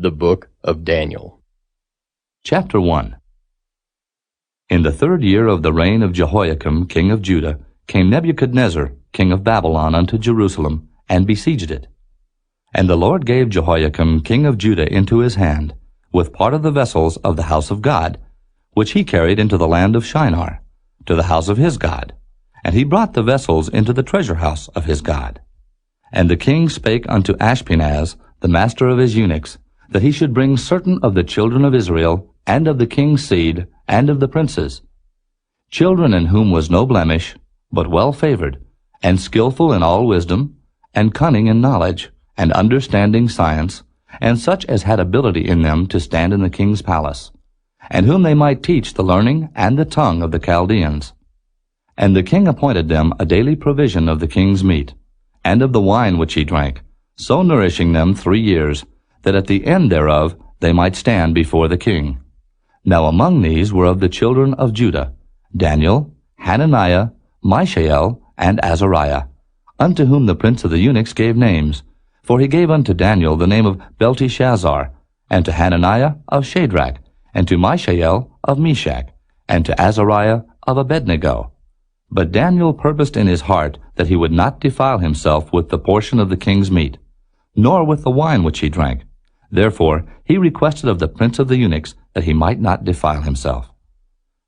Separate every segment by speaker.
Speaker 1: The Book of Daniel.
Speaker 2: Chapter 1. In the 3rd year of the reign of Jehoiakim king of Judah came Nebuchadnezzar king of Babylon unto Jerusalem, and besieged it. And the Lord gave Jehoiakim king of Judah into his hand, with part of the vessels of the house of God, which he carried into the land of Shinar, to the house of his God. And he brought the vessels into the treasure house of his God. And the king spake unto Ashpenaz, the master of his eunuchs, that he should bring certain of the children of Israel, and of the king's seed, and of the princes, children in whom was no blemish, but well favored, and skillful in all wisdom, and cunning in knowledge, and understanding science, and such as had ability in them to stand in the king's palace, and whom they might teach the learning and the tongue of the Chaldeans. And the king appointed them a daily provision of the king's meat, and of the wine which he drank, so nourishing them 3 years, that at the end thereof they might stand before the king. Now among these were of the children of Judah, Daniel, Hananiah, Mishael, and Azariah, unto whom the prince of the eunuchs gave names. For he gave unto Daniel the name of Belteshazzar, and to Hananiah of Shadrach, and to Mishael of Meshach, and to Azariah of Abednego. But Daniel purposed in his heart that he would not defile himself with the portion of the king's meat, nor with the wine which he drank. Therefore he requested of the prince of the eunuchs that he might not defile himself.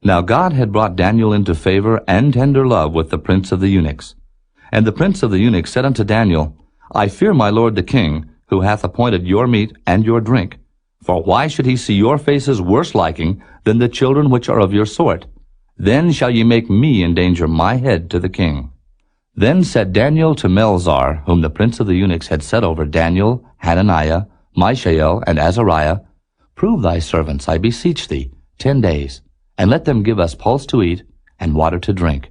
Speaker 2: Now God had brought Daniel into favor and tender love with the prince of the eunuchs. And the prince of the eunuchs said unto Daniel, I fear my lord the king, who hath appointed your meat and your drink. For why should he see your faces worse liking than the children which are of your sort? Then shall ye make me endanger my head to the king. Then said Daniel to Melzar, whom the prince of the eunuchs had set over Daniel, Hananiah, Mishael, and Azariah, Prove thy servants, I beseech thee, 10 days, and let them give us pulse to eat, and water to drink.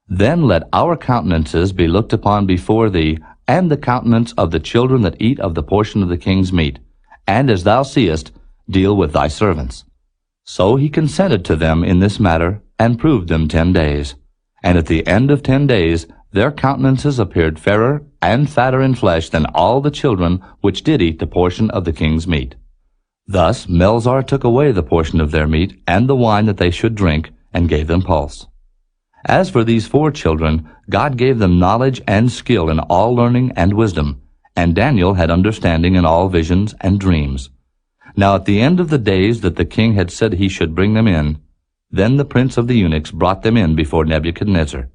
Speaker 2: Then let our countenances be looked upon before thee, and the countenance of the children that eat of the portion of the king's meat, and as thou seest, deal with thy servants. So he consented to them in this matter, and proved them 10 days. And at the end of 10 days, their countenances appeared fairer and fatter in flesh than all the children which did eat the portion of the king's meat. Thus Melzar took away the portion of their meat and the wine that they should drink, and gave them pulse. As for these 4 children, God gave them knowledge and skill in all learning and wisdom, and Daniel had understanding in all visions and dreams. Now at the end of the days that the king had said he should bring them in, then the prince of the eunuchs brought them in before Nebuchadnezzar.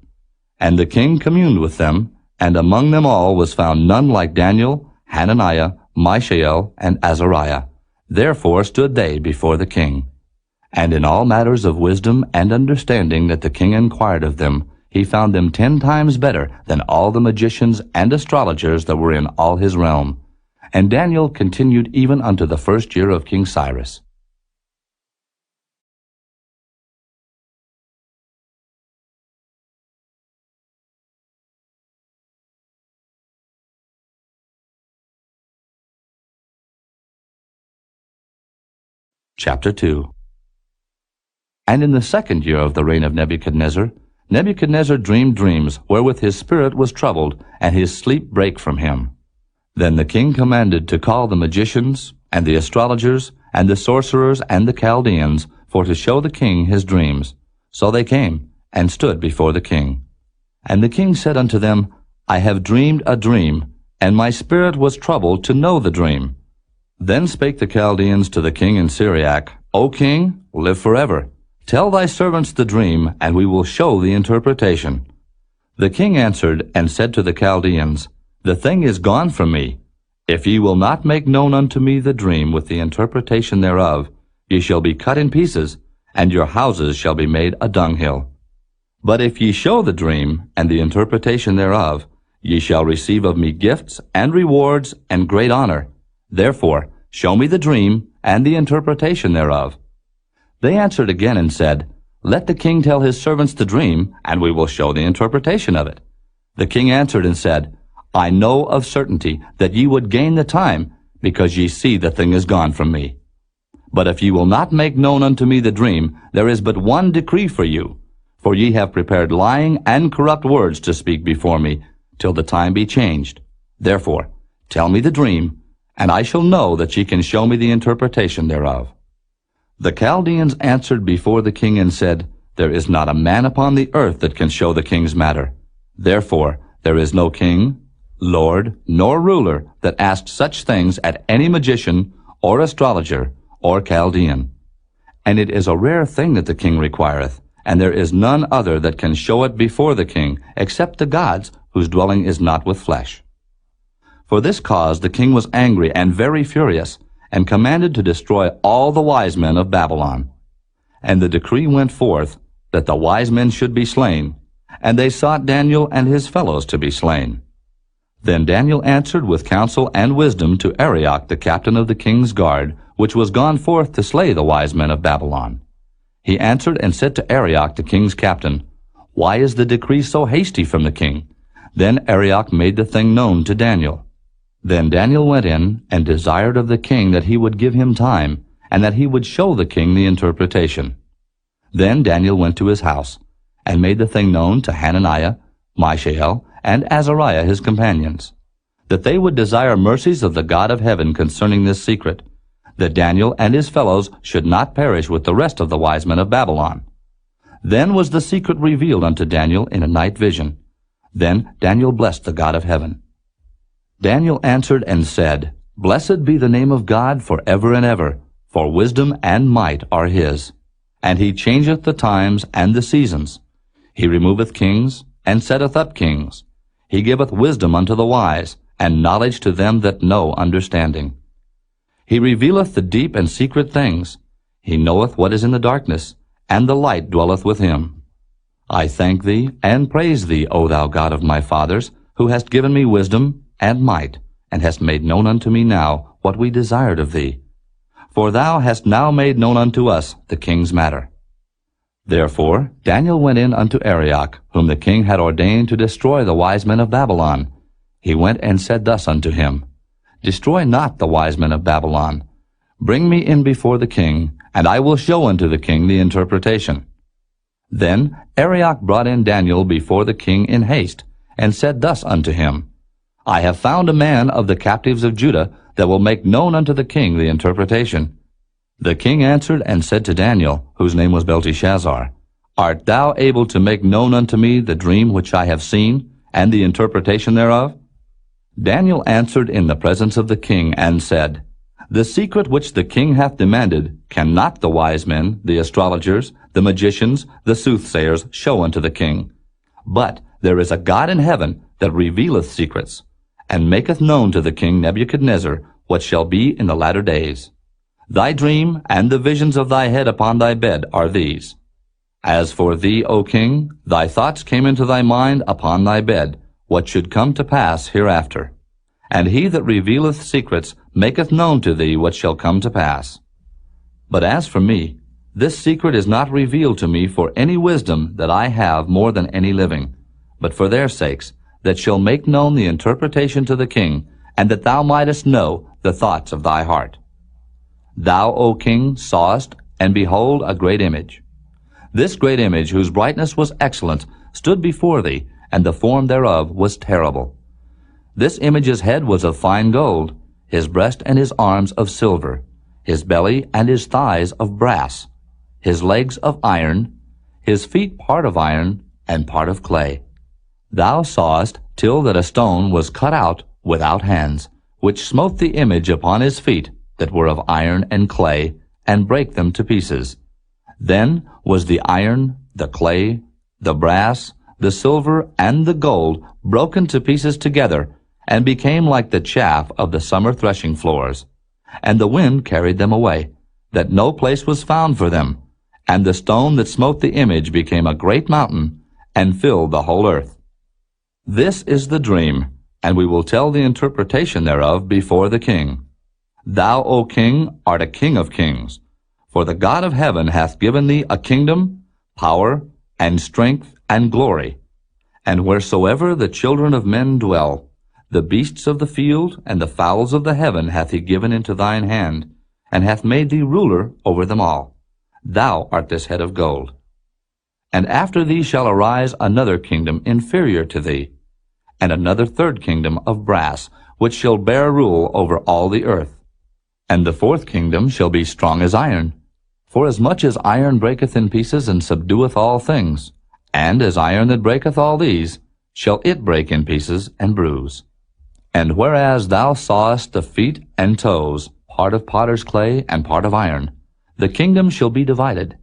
Speaker 2: And the king communed with them, and among them all was found none like Daniel, Hananiah, Mishael, and Azariah. Therefore stood they before the king. And in all matters of wisdom and understanding that the king inquired of them, he found them 10 times better than all the magicians and astrologers that were in all his realm. And Daniel continued even unto the 1st year of King Cyrus. Chapter 2. And in the 2nd year of the reign of Nebuchadnezzar, Nebuchadnezzar dreamed dreams, wherewith his spirit was troubled, and his sleep brake from him. Then the king commanded to call the magicians, and the astrologers, and the sorcerers, and the Chaldeans, for to show the king his dreams. So they came, and stood before the king. And the king said unto them, I have dreamed a dream, and my spirit was troubled to know the dream. Then spake the Chaldeans to the king in Syriac, O king, live forever. Tell thy servants the dream, and we will show the interpretation. The king answered and said to the Chaldeans, The thing is gone from me. If ye will not make known unto me the dream with the interpretation thereof, ye shall be cut in pieces, and your houses shall be made a dunghill. But if ye show the dream and the interpretation thereof, ye shall receive of me gifts and rewards and great honor. Therefore, show me the dream and the interpretation thereof. They answered again and said, Let the king tell his servants the dream, and we will show the interpretation of it. The king answered and said, I know of certainty that ye would gain the time, because ye see the thing is gone from me. But if ye will not make known unto me the dream, there is but one decree for you. For ye have prepared lying and corrupt words to speak before me, till the time be changed. Therefore, tell me the dream, and I shall know that ye can show me the interpretation thereof. The Chaldeans answered before the king and said, There is not a man upon the earth that can show the king's matter. Therefore there is no king, lord, nor ruler that asked such things at any magician, or astrologer, or Chaldean. And it is a rare thing that the king requireth, and there is none other that can show it before the king, except the gods, whose dwelling is not with flesh. For this cause the king was angry and very furious, and commanded to destroy all the wise men of Babylon. And the decree went forth that the wise men should be slain, and they sought Daniel and his fellows to be slain. Then Daniel answered with counsel and wisdom to Arioch the captain of the king's guard, which was gone forth to slay the wise men of Babylon. He answered and said to Arioch the king's captain, Why is the decree so hasty from the king? Then Arioch made the thing known to Daniel. Then Daniel went in and desired of the king that he would give him time, and that he would show the king the interpretation. Then Daniel went to his house, and made the thing known to Hananiah, Mishael, and Azariah his companions, that they would desire mercies of the God of heaven concerning this secret, that Daniel and his fellows should not perish with the rest of the wise men of Babylon. Then was the secret revealed unto Daniel in a night vision. Then Daniel blessed the God of heaven. Daniel answered and said, Blessed be the name of God for ever and ever, for wisdom and might are his. And he changeth the times and the seasons. He removeth kings, and setteth up kings. He giveth wisdom unto the wise, and knowledge to them that know understanding. He revealeth the deep and secret things. He knoweth what is in the darkness, and the light dwelleth with him. I thank thee, and praise thee, O thou God of my fathers, who hast given me wisdom and might, and hast made known unto me now what we desired of thee. For thou hast now made known unto us the king's matter. Therefore Daniel went in unto Arioch, whom the king had ordained to destroy the wise men of Babylon. He went and said thus unto him, Destroy not the wise men of Babylon. Bring me in before the king, and I will show unto the king the interpretation. Then Arioch brought in Daniel before the king in haste, and said thus unto him, I have found a man of the captives of Judah that will make known unto the king the interpretation. The king answered and said to Daniel, whose name was Belteshazzar, Art thou able to make known unto me the dream which I have seen, and the interpretation thereof? Daniel answered in the presence of the king, and said, The secret which the king hath demanded cannot the wise men, the astrologers, the magicians, the soothsayers show unto the king. But there is a God in heaven that revealeth secrets, and maketh known to the king Nebuchadnezzar what shall be in the latter days. Thy dream and the visions of thy head upon thy bed are these. As for thee, O king, thy thoughts came into thy mind upon thy bed, what should come to pass hereafter. And he that revealeth secrets maketh known to thee what shall come to pass. But as for me, this secret is not revealed to me for any wisdom that I have more than any living, but for their sakes, that shall make known the interpretation to the king, and that thou mightest know the thoughts of thy heart. Thou, O king, sawest, and behold, a great image. This great image, whose brightness was excellent, stood before thee, and the form thereof was terrible. This image's head was of fine gold, his breast and his arms of silver, his belly and his thighs of brass, his legs of iron, his feet part of iron and part of clay. Thou sawest till that a stone was cut out without hands, which smote the image upon his feet that were of iron and clay, and brake them to pieces. Then was the iron, the clay, the brass, the silver, and the gold broken to pieces together, and became like the chaff of the summer threshing floors. And the wind carried them away, that no place was found for them. And the stone that smote the image became a great mountain, and filled the whole earth. This is the dream, and we will tell the interpretation thereof before the king. Thou, O king, art a king of kings, for the God of heaven hath given thee a kingdom, power, and strength, and glory. And wheresoever the children of men dwell, the beasts of the field and the fowls of the heaven hath he given into thine hand, and hath made thee ruler over them all. Thou art this head of gold. And after thee shall arise another kingdom inferior to thee, and another third kingdom of brass, which shall bear rule over all the earth. And the fourth kingdom shall be strong as iron. For as much as iron breaketh in pieces and subdueth all things, and as iron that breaketh all these, shall it break in pieces and bruise. And whereas thou sawest the feet and toes, part of potter's clay and part of iron, the kingdom shall be divided.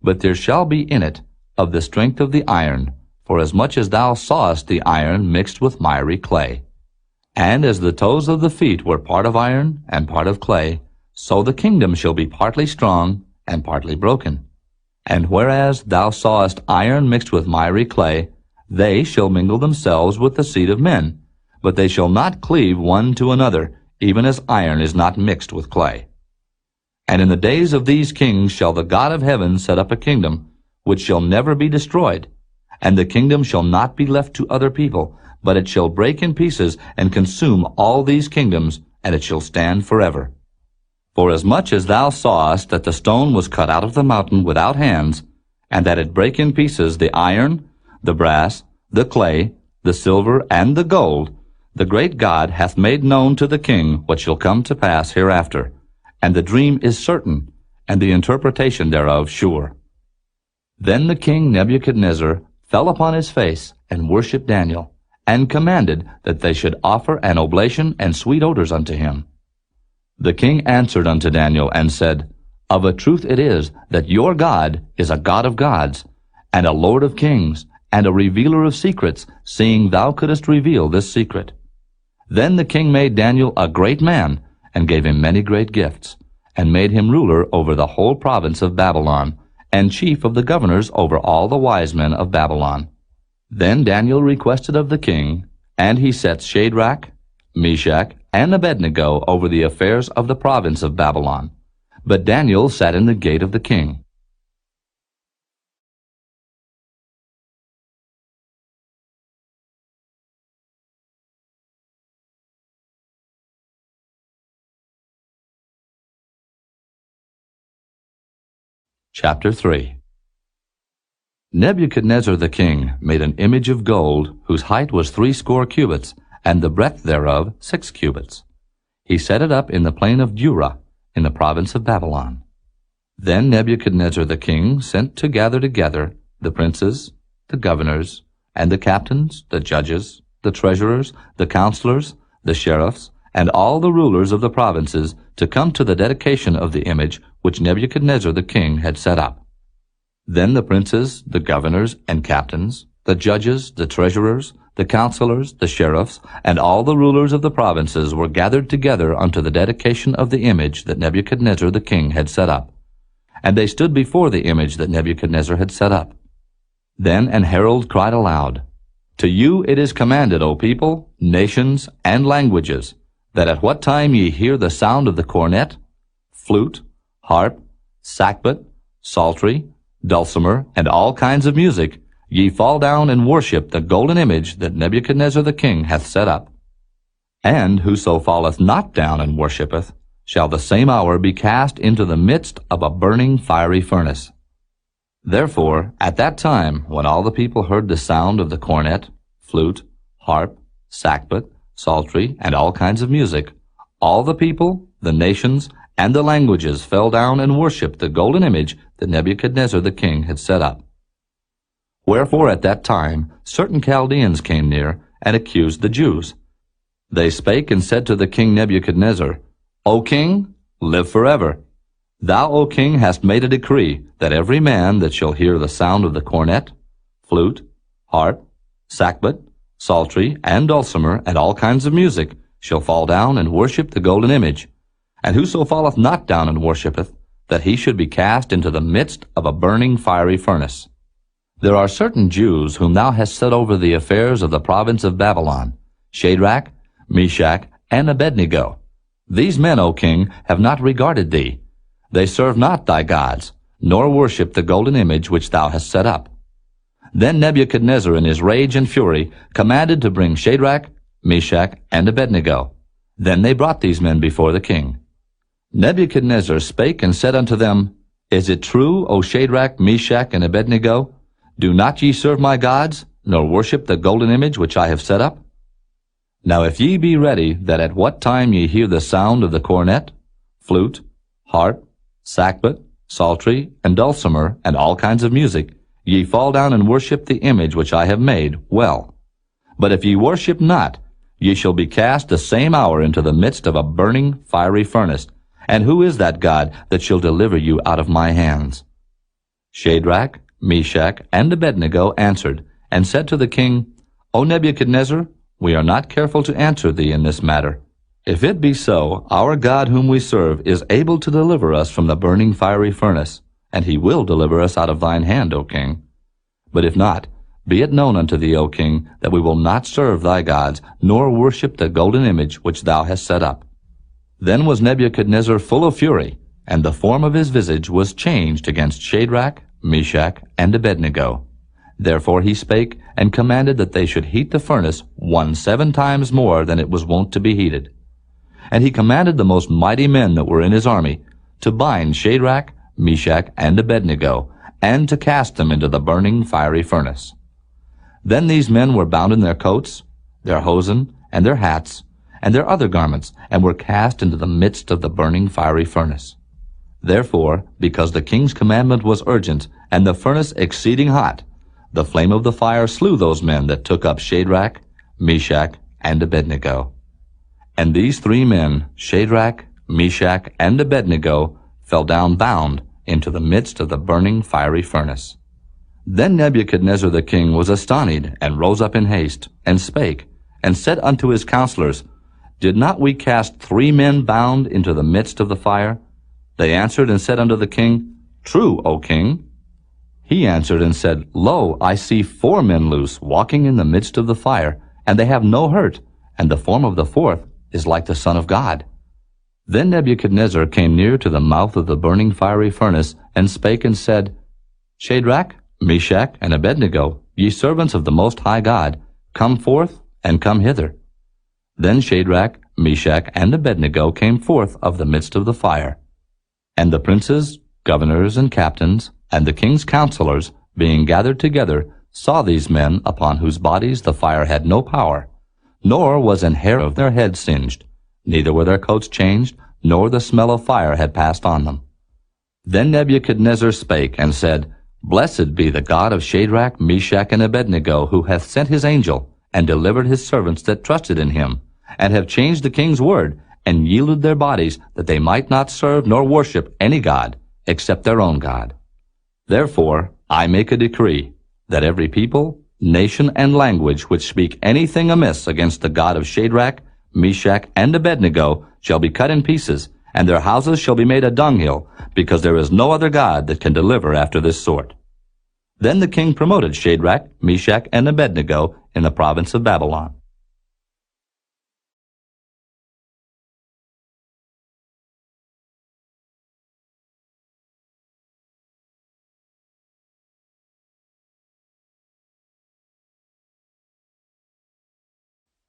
Speaker 2: But there shall be in it of the strength of the iron, for as much as thou sawest the iron mixed with miry clay. And as the toes of the feet were part of iron and part of clay, so the kingdom shall be partly strong and partly broken. And whereas thou sawest iron mixed with miry clay, they shall mingle themselves with the seed of men, but they shall not cleave one to another, even as iron is not mixed with clay. And in the days of these kings shall the God of heaven set up a kingdom, which shall never be destroyed, and the kingdom shall not be left to other people, but it shall break in pieces and consume all these kingdoms, and it shall stand forever. For as much as thou sawest that the stone was cut out of the mountain without hands, and that it brake in pieces the iron, the brass, the clay, the silver, and the gold, the great God hath made known to the king what shall come to pass hereafter, and the dream is certain, and the interpretation thereof sure. Then the king Nebuchadnezzar fell upon his face and worshipped Daniel, and commanded that they should offer an oblation and sweet odors unto him. The king answered unto Daniel and said, Of a truth it is that your God is a God of gods, and a Lord of kings, and a revealer of secrets, seeing thou couldest reveal this secret. Then the king made Daniel a great man, and gave him many great gifts, and made him ruler over the whole province of Babylon, and chief of the governors over all the wise men of Babylon. Then Daniel requested of the king, and he set Shadrach, Meshach, and Abednego over the affairs of the province of Babylon. But Daniel sat in the gate of the king. Chapter 3. Nebuchadnezzar the king made an image of gold, whose height was 60 cubits, and the breadth thereof 6 cubits. He set it up in the plain of Dura, in the province of Babylon. Then Nebuchadnezzar the king sent to gather together the princes, the governors, and the captains, the judges, the treasurers, the counselors, the sheriffs, and all the rulers of the provinces to come to the dedication of the image which Nebuchadnezzar the king had set up. Then the princes, the governors, and captains, the judges, the treasurers, the counselors, the sheriffs, and all the rulers of the provinces were gathered together unto the dedication of the image that Nebuchadnezzar the king had set up. And they stood before the image that Nebuchadnezzar had set up. Then an herald cried aloud, To you it is commanded, O people, nations, and languages, that at what time ye hear the sound of the cornet, flute, harp, sackbut, psaltery, dulcimer, and all kinds of music, ye fall down and worship the golden image that Nebuchadnezzar the king hath set up. And whoso falleth not down and worshippeth, shall the same hour be cast into the midst of a burning fiery furnace. Therefore, at that time, when all the people heard the sound of the cornet, flute, harp, sackbut, psaltery, and all kinds of music, all the people, the nations, and the languages fell down and worshipped the golden image that Nebuchadnezzar the king had set up. Wherefore at that time certain Chaldeans came near, and accused the Jews. They spake and said to the king Nebuchadnezzar, O king, live forever. Thou, O king, hast made a decree that every man that shall hear the sound of the cornet, flute, harp, sackbut, psaltery, and dulcimer, and all kinds of music, shall fall down and worship the golden image. And whoso falleth not down and worshippeth, that he should be cast into the midst of a burning fiery furnace. There are certain Jews whom thou hast set over the affairs of the province of Babylon, Shadrach, Meshach, and Abednego. These men, O king, have not regarded thee. They serve not thy gods, nor worship the golden image which thou hast set up. Then Nebuchadnezzar in his rage and fury commanded to bring Shadrach, Meshach, and Abednego. Then they brought these men before the king. Nebuchadnezzar spake and said unto them, Is it true, O Shadrach, Meshach, and Abednego? Do not ye serve my gods, nor worship the golden image which I have set up? Now if ye be ready, that at what time ye hear the sound of the cornet, flute, harp, sackbut, psaltery, and dulcimer, and all kinds of music, ye fall down and worship the image which I have made, well. But if ye worship not, ye shall be cast the same hour into the midst of a burning fiery furnace. And who is that God that shall deliver you out of my hands? Shadrach, Meshach, and Abednego answered, and said to the king, O Nebuchadnezzar, we are not careful to answer thee in this matter. If it be so, our God whom we serve is able to deliver us from the burning fiery furnace, and he will deliver us out of thine hand, O king. But if not, be it known unto thee, O king, that we will not serve thy gods, nor worship the golden image which thou hast set up. Then was Nebuchadnezzar full of fury, and the form of his visage was changed against Shadrach, Meshach, and Abednego. Therefore he spake, and commanded that they should heat the furnace 7 times more than it was wont to be heated. And he commanded the most mighty men that were in his army to bind Shadrach, Meshach, and Abednego, and to cast them into the burning fiery furnace. Then these men were bound in their coats, their hosen, and their hats, and their other garments, and were cast into the midst of the burning fiery furnace. Therefore, because the king's commandment was urgent, and the furnace exceeding hot, the flame of the fire slew those men that took up Shadrach, Meshach, and Abednego. And these 3 men, Shadrach, Meshach, and Abednego, fell down bound into the midst of the burning fiery furnace. Then Nebuchadnezzar the king was astonished, and rose up in haste, and spake, and said unto his counselors, Did not we cast 3 men bound into the midst of the fire? They answered and said unto the king, True, O king. He answered and said, Lo, I see 4 men loose, walking in the midst of the fire, and they have no hurt, and the form of the 4th is like the Son of God. Then Nebuchadnezzar came near to the mouth of the burning fiery furnace, and spake and said, Shadrach, Meshach, and Abednego, ye servants of the Most High God, come forth, and come hither. Then Shadrach, Meshach, and Abednego came forth of the midst of the fire. And the princes, governors, and captains, and the king's counselors, being gathered together, saw these men, upon whose bodies the fire had no power, nor was an hair of their head singed, neither were their coats changed, nor the smell of fire had passed on them. Then Nebuchadnezzar spake and said, Blessed be the God of Shadrach, Meshach, and Abednego, who hath sent his angel, and delivered his servants that trusted in him, and have changed the king's word, and yielded their bodies, that they might not serve nor worship any god, except their own God. Therefore I make a decree, that every people, nation, and language which speak anything amiss against the God of Shadrach, Meshach, and Abednego shall be cut in pieces, and their houses shall be made a dunghill, because there is no other God that can deliver after this sort. Then the king promoted Shadrach, Meshach, and Abednego in the province of Babylon.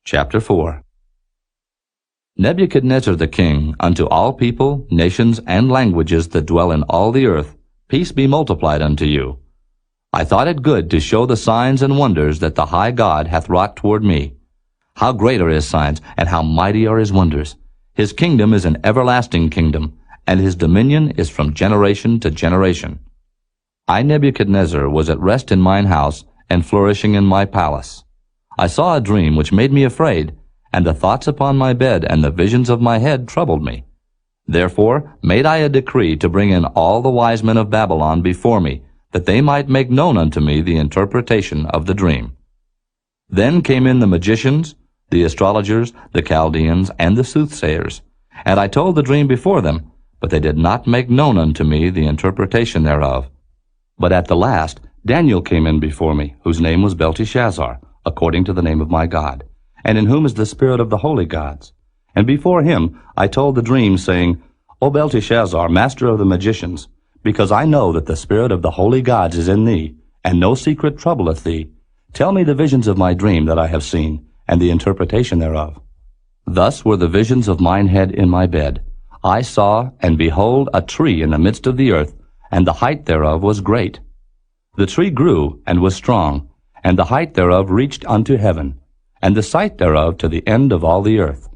Speaker 2: Chapter 4. Nebuchadnezzar the king, unto all people, nations, and languages that dwell in all the earth, peace be multiplied unto you. I thought it good to show the signs and wonders that the high God hath wrought toward me. How great are his signs, and how mighty are his wonders! His kingdom is an everlasting kingdom, and his dominion is from generation to generation. I, Nebuchadnezzar, was at rest in mine house, and flourishing in my palace. I saw a dream which made me afraid, and the thoughts upon my bed and the visions of my head troubled me. Therefore made I a decree to bring in all the wise men of Babylon before me, that they might make known unto me the interpretation of the dream. Then came in the magicians, the astrologers, the Chaldeans, and the soothsayers, and I told the dream before them, but they did not make known unto me the interpretation thereof. But at the last Daniel came in before me, whose name was Belteshazzar, according to the name of my God, and in whom is the spirit of the holy gods. And before him I told the dream, saying, O Belteshazzar, master of the magicians, because I know that the spirit of the holy gods is in thee, and no secret troubleth thee, tell me the visions of my dream that I have seen, and the interpretation thereof. Thus were the visions of mine head in my bed. I saw, and behold, a tree in the midst of the earth, and the height thereof was great. The tree grew, and was strong, and the height thereof reached unto heaven, and the sight thereof to the end of all the earth.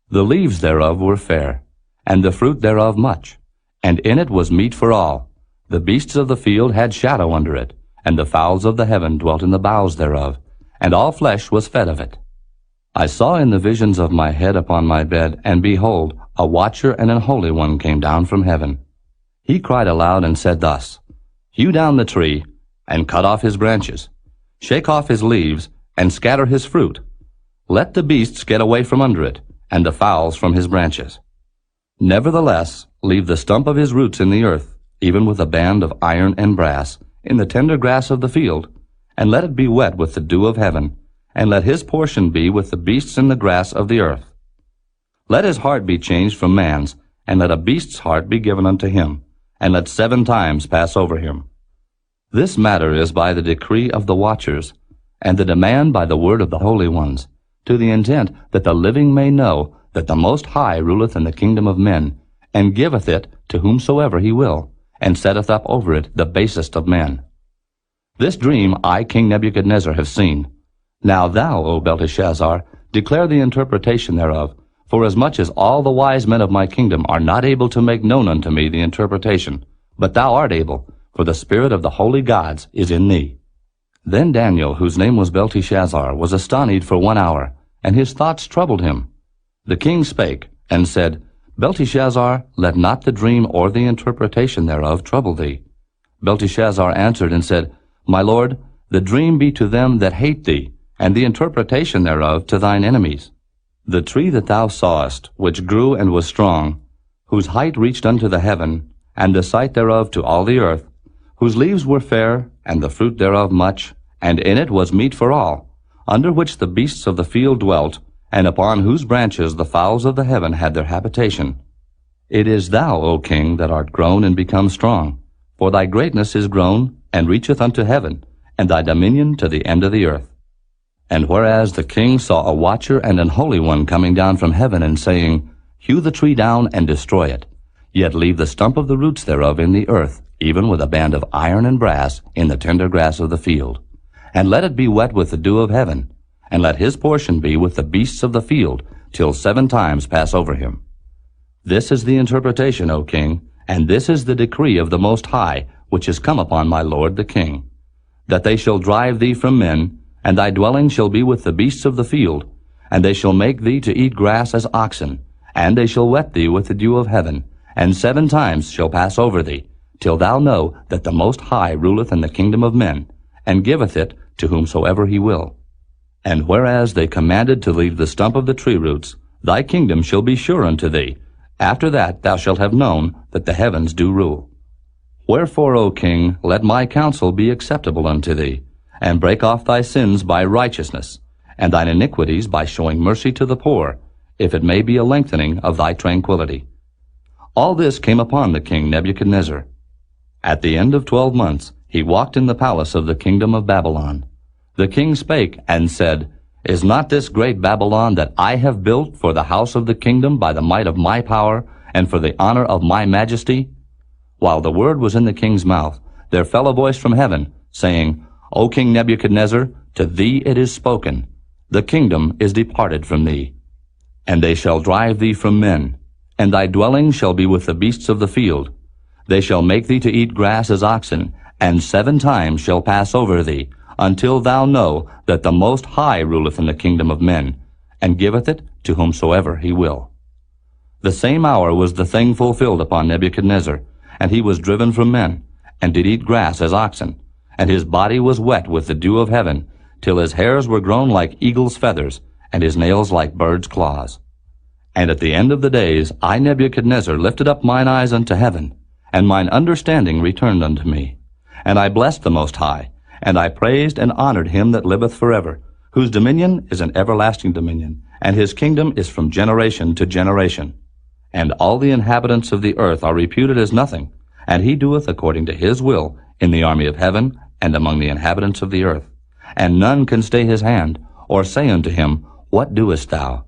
Speaker 2: The leaves thereof were fair, and the fruit thereof much, and in it was meat for all. The beasts of the field had shadow under it, and the fowls of the heaven dwelt in the boughs thereof, and all flesh was fed of it. I saw in the visions of my head upon my bed, and behold, a watcher and an holy one came down from heaven. He cried aloud and said thus, Hew down the tree, and cut off his branches. Shake off his leaves, and scatter his fruit. Let the beasts get away from under it, and the fowls from his branches. Nevertheless, leave the stump of his roots in the earth, even with a band of iron and brass, in the tender grass of the field, and let it be wet with the dew of heaven, and let his portion be with the beasts in the grass of the earth. Let his heart be changed from man's, and let a beast's heart be given unto him, and let 7 times pass over him. This matter is by the decree of the watchers, and the demand by the word of the holy ones, to the intent that the living may know that the Most High ruleth in the kingdom of men, and giveth it to whomsoever he will, and setteth up over it the basest of men. This dream I, King Nebuchadnezzar, have seen. Now thou, O Belteshazzar, declare the interpretation thereof, forasmuch as all the wise men of my kingdom are not able to make known unto me the interpretation, but thou art able, for the spirit of the holy gods is in thee. Then Daniel, whose name was Belteshazzar, was astonied for 1 hour, and his thoughts troubled him. The king spake, and said, Belteshazzar, let not the dream or the interpretation thereof trouble thee. Belteshazzar answered and said, My lord, the dream be to them that hate thee, and the interpretation thereof to thine enemies. The tree that thou sawest, which grew and was strong, whose height reached unto the heaven, and the sight thereof to all the earth, whose leaves were fair, and the fruit thereof much, and in it was meat for all, under which the beasts of the field dwelt, and upon whose branches the fowls of the heaven had their habitation. It is thou, O king, that art grown and become strong, for thy greatness is grown, and reacheth unto heaven, and thy dominion to the end of the earth. And whereas the king saw a watcher and an holy one coming down from heaven, and saying, Hew the tree down and destroy it, yet leave the stump of the roots thereof in the earth, even with a band of iron and brass in the tender grass of the field. And let it be wet with the dew of heaven, and let his portion be with the beasts of the field, till 7 times pass over him. This is the interpretation, O king, and this is the decree of the Most High, which is come upon my lord the king, that they shall drive thee from men, and thy dwelling shall be with the beasts of the field, and they shall make thee to eat grass as oxen, and they shall wet thee with the dew of heaven, and 7 times shall pass over thee, till thou know that the Most High ruleth in the kingdom of men, and giveth it to whomsoever he will. And whereas they commanded to leave the stump of the tree roots, thy kingdom shall be sure unto thee. After that thou shalt have known that the heavens do rule. Wherefore, O king, let my counsel be acceptable unto thee, and break off thy sins by righteousness, and thine iniquities by showing mercy to the poor, if it may be a lengthening of thy tranquility. All this came upon the king Nebuchadnezzar. At the end of 12 months he walked in the palace of the kingdom of Babylon. The king spake and said, Is not this great Babylon that I have built for the house of the kingdom by the might of my power, and for the honor of my majesty? While the word was in the king's mouth, there fell a voice from heaven, saying, O King Nebuchadnezzar, to thee it is spoken, the kingdom is departed from thee. And they shall drive thee from men, and thy dwelling shall be with the beasts of the field. They shall make thee to eat grass as oxen, and 7 times shall pass over thee, until thou know that the Most High ruleth in the kingdom of men, and giveth it to whomsoever he will. The same hour was the thing fulfilled upon Nebuchadnezzar, and he was driven from men, and did eat grass as oxen, and his body was wet with the dew of heaven, till his hairs were grown like eagle's feathers, and his nails like birds' claws. And at the end of the days I, Nebuchadnezzar, lifted up mine eyes unto heaven, and mine understanding returned unto me. And I blessed the Most High, and I praised and honored him that liveth forever, whose dominion is an everlasting dominion, and his kingdom is from generation to generation. And all the inhabitants of the earth are reputed as nothing, and he doeth according to his will in the army of heaven and among the inhabitants of the earth. And none can stay his hand, or say unto him, What doest thou?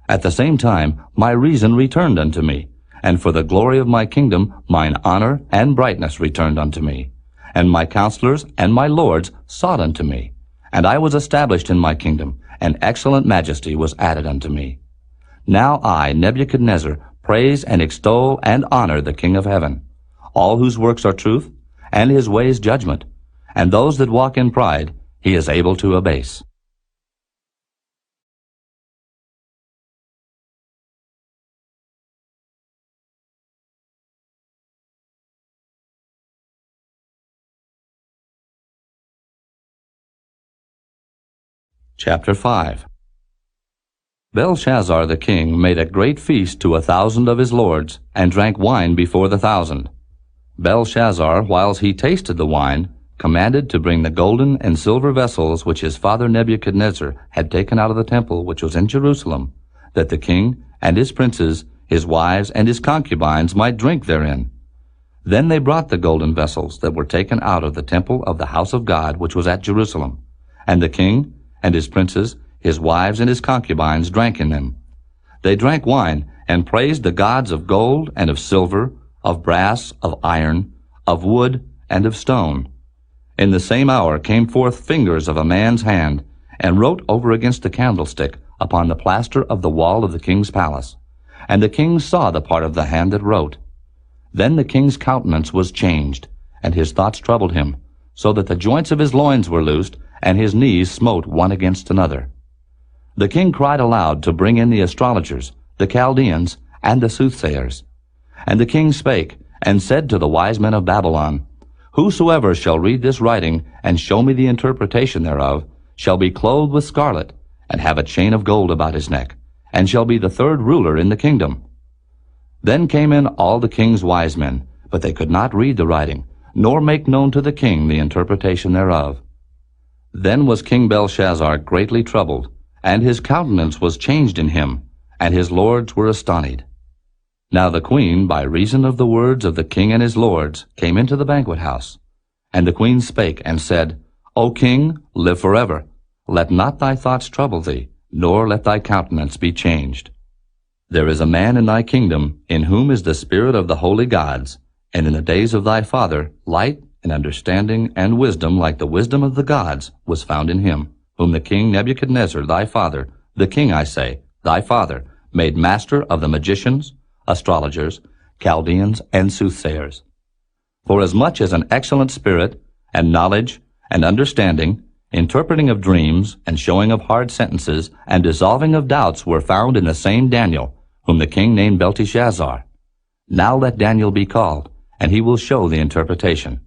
Speaker 2: At the same time my reason returned unto me, and for the glory of my kingdom mine honor and brightness returned unto me. And my counselors and my lords sought unto me, and I was established in my kingdom, and excellent majesty was added unto me. Now I, Nebuchadnezzar, praise and extol and honor the King of heaven, all whose works are truth, and his ways judgment, and those that walk in pride he is able to abase. Chapter 5. Belshazzar the king made a great feast to 1,000 of his lords, and drank wine before the 1,000. Belshazzar, whiles he tasted the wine, commanded to bring the golden and silver vessels which his father Nebuchadnezzar had taken out of the temple which was in Jerusalem, that the king and his princes, his wives, and his concubines might drink therein. Then they brought the golden vessels that were taken out of the temple of the house of God which was at Jerusalem, and the king and his princes, his wives, and his concubines drank in them. They drank wine, and praised the gods of gold, and of silver, of brass, of iron, of wood, and of stone. In the same hour came forth fingers of a man's hand, and wrote over against the candlestick upon the plaster of the wall of the king's palace. And the king saw the part of the hand that wrote. Then the king's countenance was changed, and his thoughts troubled him, so that the joints of his loins were loosed, and his knees smote one against another. The king cried aloud to bring in the astrologers, the Chaldeans, and the soothsayers. And the king spake, and said to the wise men of Babylon, Whosoever shall read this writing, and show me the interpretation thereof, shall be clothed with scarlet, and have a chain of gold about his neck, and shall be the third ruler in the kingdom. Then came in all the king's wise men, but they could not read the writing, nor make known to the king the interpretation thereof. Then was King Belshazzar greatly troubled, and his countenance was changed in him, and his lords were astonied. Now the queen, by reason of the words of the king and his lords, came into the banquet house. And the queen spake, and said, O king, live forever. Let not thy thoughts trouble thee, nor let thy countenance be changed. There is a man in thy kingdom, in whom is the spirit of the holy gods, and in the days of thy father light and understanding and wisdom like the wisdom of the gods was found in him, whom the king Nebuchadnezzar thy father, the king, I say, thy father, made master of the magicians, astrologers, Chaldeans, and soothsayers. Forasmuch as an excellent spirit, and knowledge, and understanding, interpreting of dreams, and showing of hard sentences, and dissolving of doubts were found in the same Daniel, whom the king named Belteshazzar. Now let Daniel be called, and he will show the interpretation.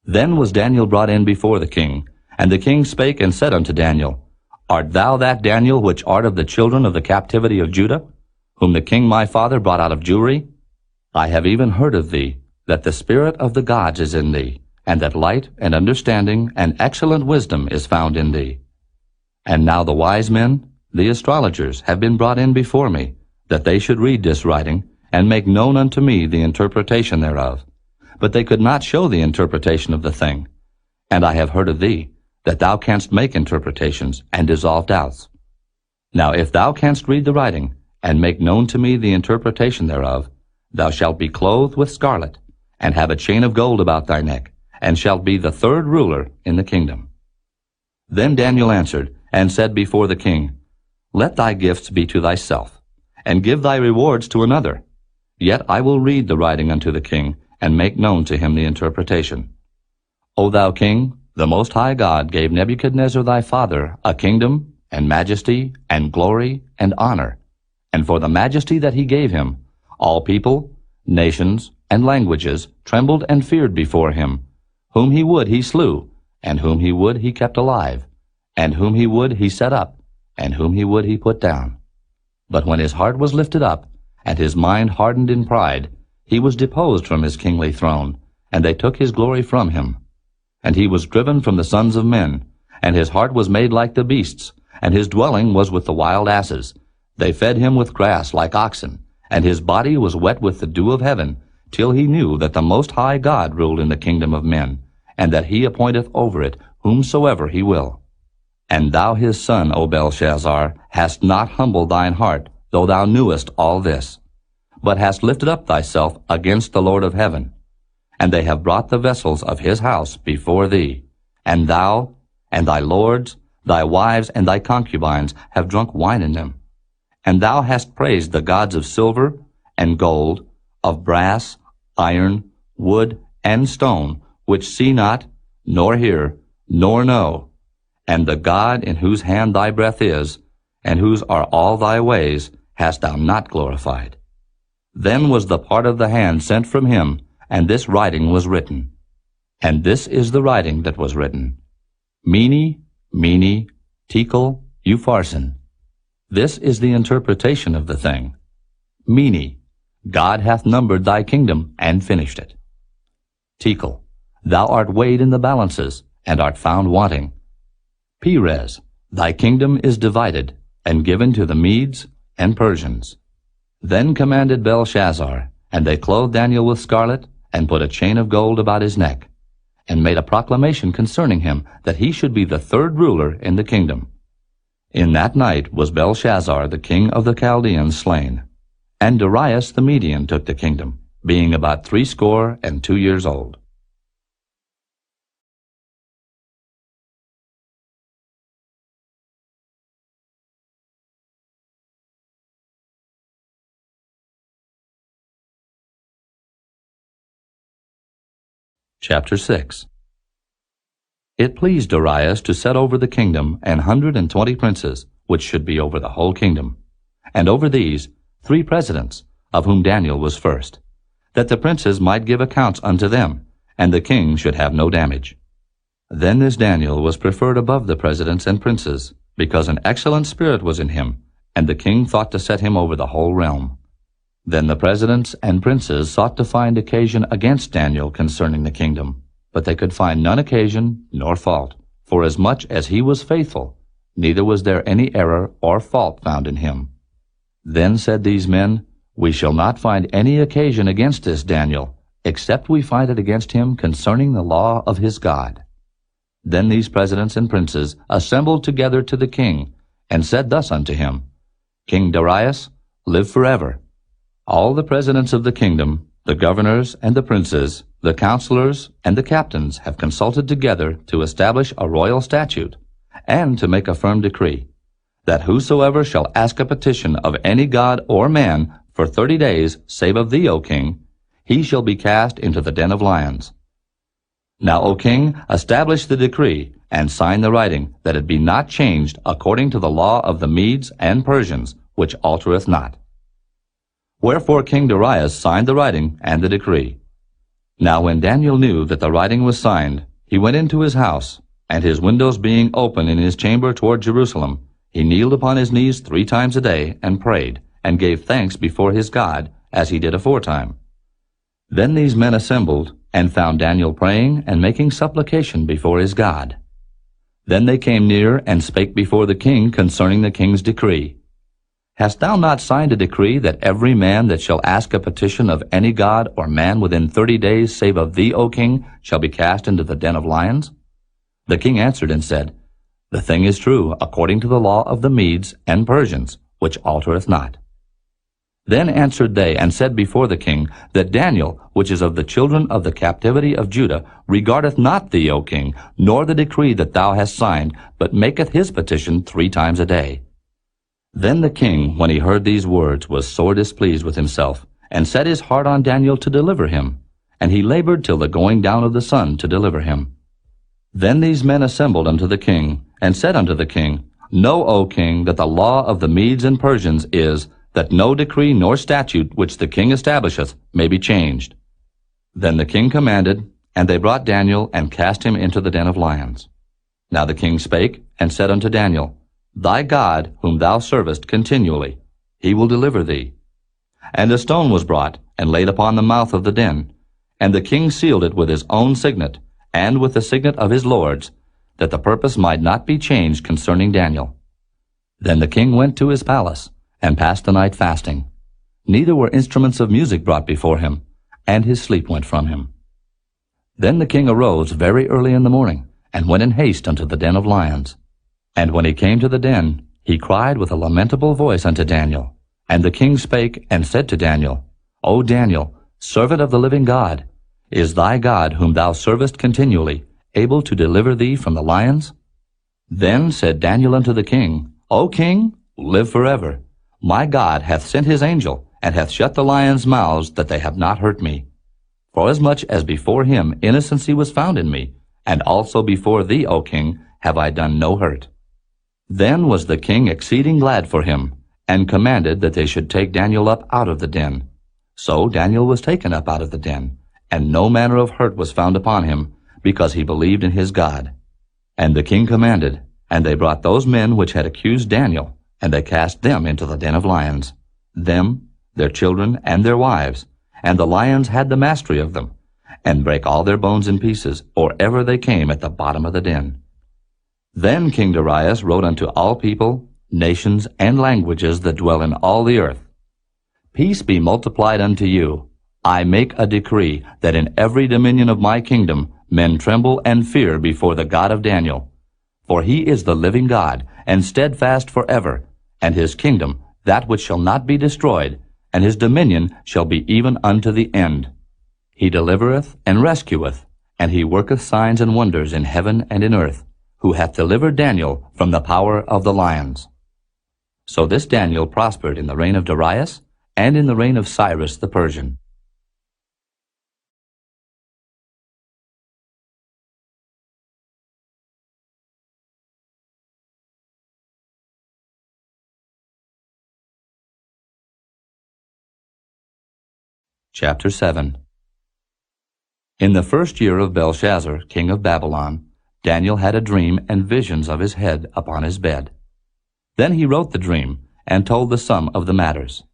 Speaker 2: Then was Daniel brought in before the king, and the king spake and said unto Daniel, Art thou that Daniel which art of the children of the captivity of Judah, whom the king my father brought out of Jewry? I have even heard of thee, that the spirit of the gods is in thee, and that light and understanding and excellent wisdom is found in thee. And now the wise men, the astrologers, have been brought in before me, that they should read this writing, and make known unto me the interpretation thereof. But they could not show the interpretation of the thing. And I have heard of thee, that thou canst make interpretations, and dissolve doubts. Now if thou canst read the writing, and make known to me the interpretation thereof, thou shalt be clothed with scarlet, and have a chain of gold about thy neck, and shalt be the third ruler in the kingdom. Then Daniel answered, and said before the king, Let thy gifts be to thyself, and give thy rewards to another. Yet I will read the writing unto the king, and make known to him the interpretation. O thou king, the Most High God gave Nebuchadnezzar thy father a kingdom, and majesty, and glory, and honor. And for the majesty that he gave him, all people, nations, and languages trembled and feared before him. Whom he would he slew, and whom he would he kept alive, and whom he would he set up, and whom he would he put down. But when his heart was lifted up, and his mind hardened in pride, he was deposed from his kingly throne, and they took his glory from him. And he was driven from the sons of men, and his heart was made like the beasts, and his dwelling was with the wild asses. They fed him with grass like oxen, and his body was wet with the dew of heaven, till he knew that the Most High God ruled in the kingdom of men, and that he appointeth over it whomsoever he will. And thou his son, O Belshazzar, hast not humbled thine heart, though thou knewest all this, but hast lifted up thyself against the Lord of heaven. And they have brought the vessels of his house before thee, and thou, and thy lords, Thy wives and thy concubines have drunk wine in them. And thou hast praised the gods of silver and gold, of brass, iron, wood, and stone, which see not, nor hear, nor know. And the God in whose hand thy breath is, and whose are all thy ways, hast thou not glorified. Then was the part of the hand sent from him, and this writing was written. And this is the writing that was written. Mene, Mene, Tekel, Upharsin. This is the interpretation of the thing. Mene, God hath numbered thy kingdom, and finished it. Tekel, thou art weighed in the balances, and art found wanting. Peres, thy kingdom is divided, and given to the Medes and Persians. Then commanded Belshazzar, and they clothed Daniel with scarlet, and put a chain of gold about his neck, and made a proclamation concerning him, that he should be the third ruler in the kingdom. In that night was Belshazzar the king of the Chaldeans slain, and Darius the Median took the kingdom, being about 62 years old. Chapter 6. It pleased Darius to set over the kingdom 120 princes, which should be over the whole kingdom, and over these 3 presidents, of whom Daniel was first, that the princes might give accounts unto them, and the king should have no damage. Then this Daniel was preferred above the presidents and princes, because an excellent spirit was in him, and the king thought to set him over the whole realm. Then the presidents and princes sought to find occasion against Daniel concerning the kingdom, but they could find none occasion nor fault, forasmuch as he was faithful, neither was there any error or fault found in him. Then said these men, We shall not find any occasion against this Daniel, except we find it against him concerning the law of his God. Then these presidents and princes assembled together to the king, and said thus unto him, King Darius, live forever. All the presidents of the kingdom, the governors and the princes, the counselors and the captains have consulted together to establish a royal statute, and to make a firm decree, that whosoever shall ask a petition of any god or man for 30 days, save of thee, O king, he shall be cast into the den of lions. Now, O king, establish the decree, and sign the writing, that it be not changed according to the law of the Medes and Persians, which altereth not. Wherefore King Darius signed the writing and the decree. Now when Daniel knew that the writing was signed, he went into his house, and his windows being open in his chamber toward Jerusalem, he kneeled upon his knees 3 times a day, and prayed, and gave thanks before his God, as he did aforetime. Then these men assembled, and found Daniel praying and making supplication before his God. Then they came near, and spake before the king concerning the king's decree. Hast thou not signed a decree that every man that shall ask a petition of any god or man within 30 days, save of thee, O king, shall be cast into the den of lions? The king answered and said, The thing is true, according to the law of the Medes and Persians, which altereth not. Then answered they, and said before the king, that Daniel, which is of the children of the captivity of Judah, regardeth not thee, O king, nor the decree that thou hast signed, but maketh his petition 3 times a day. Then the king, when he heard these words, was sore displeased with himself, and set his heart on Daniel to deliver him, and he labored till the going down of the sun to deliver him. Then these men assembled unto the king, and said unto the king, Know, O king, that the law of the Medes and Persians is, that no decree nor statute which the king establisheth may be changed. Then the king commanded, and they brought Daniel, and cast him into the den of lions. Now the king spake, and said unto Daniel, Thy God, whom thou servest continually, he will deliver thee. And a stone was brought, and laid upon the mouth of the den, and the king sealed it with his own signet, and with the signet of his lords, that the purpose might not be changed concerning Daniel. Then the king went to his palace, and passed the night fasting. Neither were instruments of music brought before him, and his sleep went from him. Then the king arose very early in the morning, and went in haste unto the den of lions. And when he came to the den, he cried with a lamentable voice unto Daniel. And the king spake, and said to Daniel, O Daniel, servant of the living God, is thy God, whom thou servest continually, able to deliver thee from the lions? Then said Daniel unto the king, O king, live forever. My God hath sent his angel, and hath shut the lions' mouths, that they have not hurt me. Forasmuch as before him innocency was found in me, and also before thee, O king, have I done no hurt. Then was the king exceeding glad for him, and commanded that they should take Daniel up out of the den. So Daniel was taken up out of the den, and no manner of hurt was found upon him, because he believed in his God. And the king commanded, and they brought those men which had accused Daniel, and they cast them into the den of lions, them, their children, and their wives, and the lions had the mastery of them, and brake all their bones in pieces, or ever they came at the bottom of the den. Then King Darius wrote unto all people, nations, and languages that dwell in all the earth, Peace be multiplied unto you. I make a decree that in every dominion of my kingdom men tremble and fear before the God of Daniel. For he is the living God, and steadfast forever, and his kingdom that which shall not be destroyed, and his dominion shall be even unto the end. He delivereth and rescueth, and he worketh signs and wonders in heaven and in earth, who hath delivered Daniel from the power of the lions. So this Daniel prospered in the reign of Darius, and in the reign of Cyrus the Persian. Chapter 7. In the first year of Belshazzar, king of Babylon, Daniel had a dream and visions of his head upon his bed. Then he wrote the dream, and told the sum of the matters.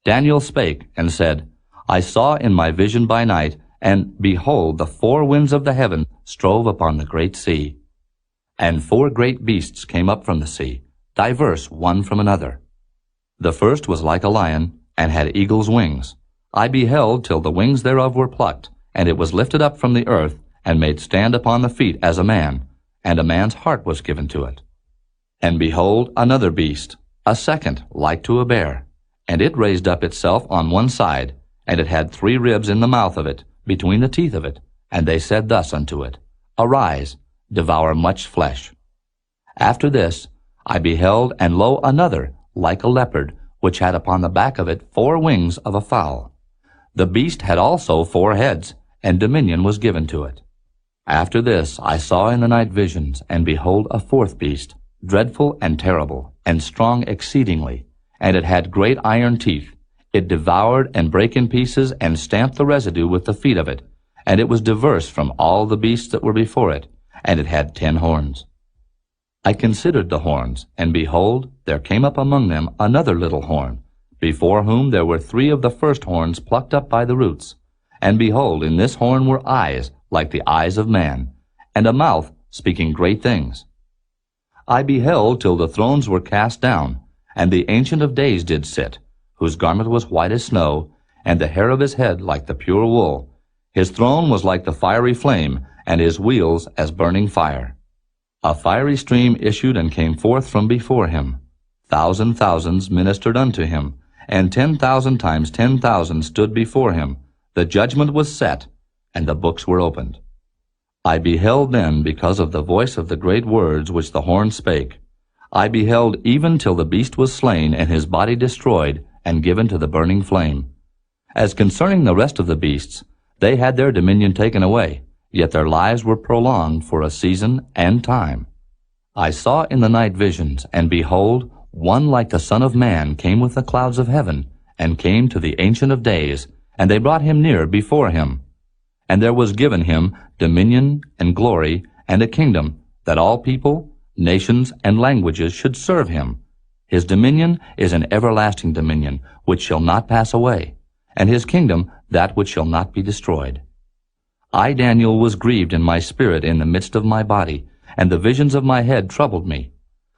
Speaker 2: Daniel spake, and said, I saw in my vision by night, and behold, the four winds of the heaven strove upon the great sea. And four great beasts came up from the sea, diverse one from another. The first was like a lion, and had eagle's wings. I beheld till the wings thereof were plucked, and it was lifted up from the earth, and made stand upon the feet as a man, and a man's heart was given to it. And behold, another beast, a second, like to a bear, and it raised up itself on one side, and it had 3 ribs in the mouth of it, between the teeth of it, and they said thus unto it, Arise, devour much flesh. After this I beheld, and lo, another, like a leopard, which had upon the back of it 4 wings of a fowl. The beast had also 4 heads, and dominion was given to it. After this I saw in the night visions, and behold a 4th beast, dreadful and terrible, and strong exceedingly, and it had great iron teeth. It devoured and brake in pieces, and stamped the residue with the feet of it, and it was diverse from all the beasts that were before it, and it had 10 horns. I considered the horns, and behold, there came up among them another little horn, before whom there were 3 of the first horns plucked up by the roots. And behold, in this horn were eyes like the eyes of man, and a mouth speaking great things. I beheld till the thrones were cast down, and the Ancient of Days did sit, whose garment was white as snow, and the hair of his head like the pure wool. His throne was like the fiery flame, and his wheels as burning fire. A fiery stream issued and came forth from before him. Thousands ministered unto him, and 10,000 times 10,000 stood before him. The judgment was set, and the books were opened. I beheld then, because of the voice of the great words which the horn spake. I beheld even till the beast was slain, and his body destroyed, and given to the burning flame. As concerning the rest of the beasts, they had their dominion taken away, yet their lives were prolonged for a season and time. I saw in the night visions, and behold, one like the Son of Man came with the clouds of heaven, and came to the Ancient of Days, and they brought him near before him. And there was given him dominion and glory and a kingdom, that all people, nations, and languages should serve him. His dominion is an everlasting dominion, which shall not pass away, and his kingdom that which shall not be destroyed. I, Daniel, was grieved in my spirit in the midst of my body, and the visions of my head troubled me.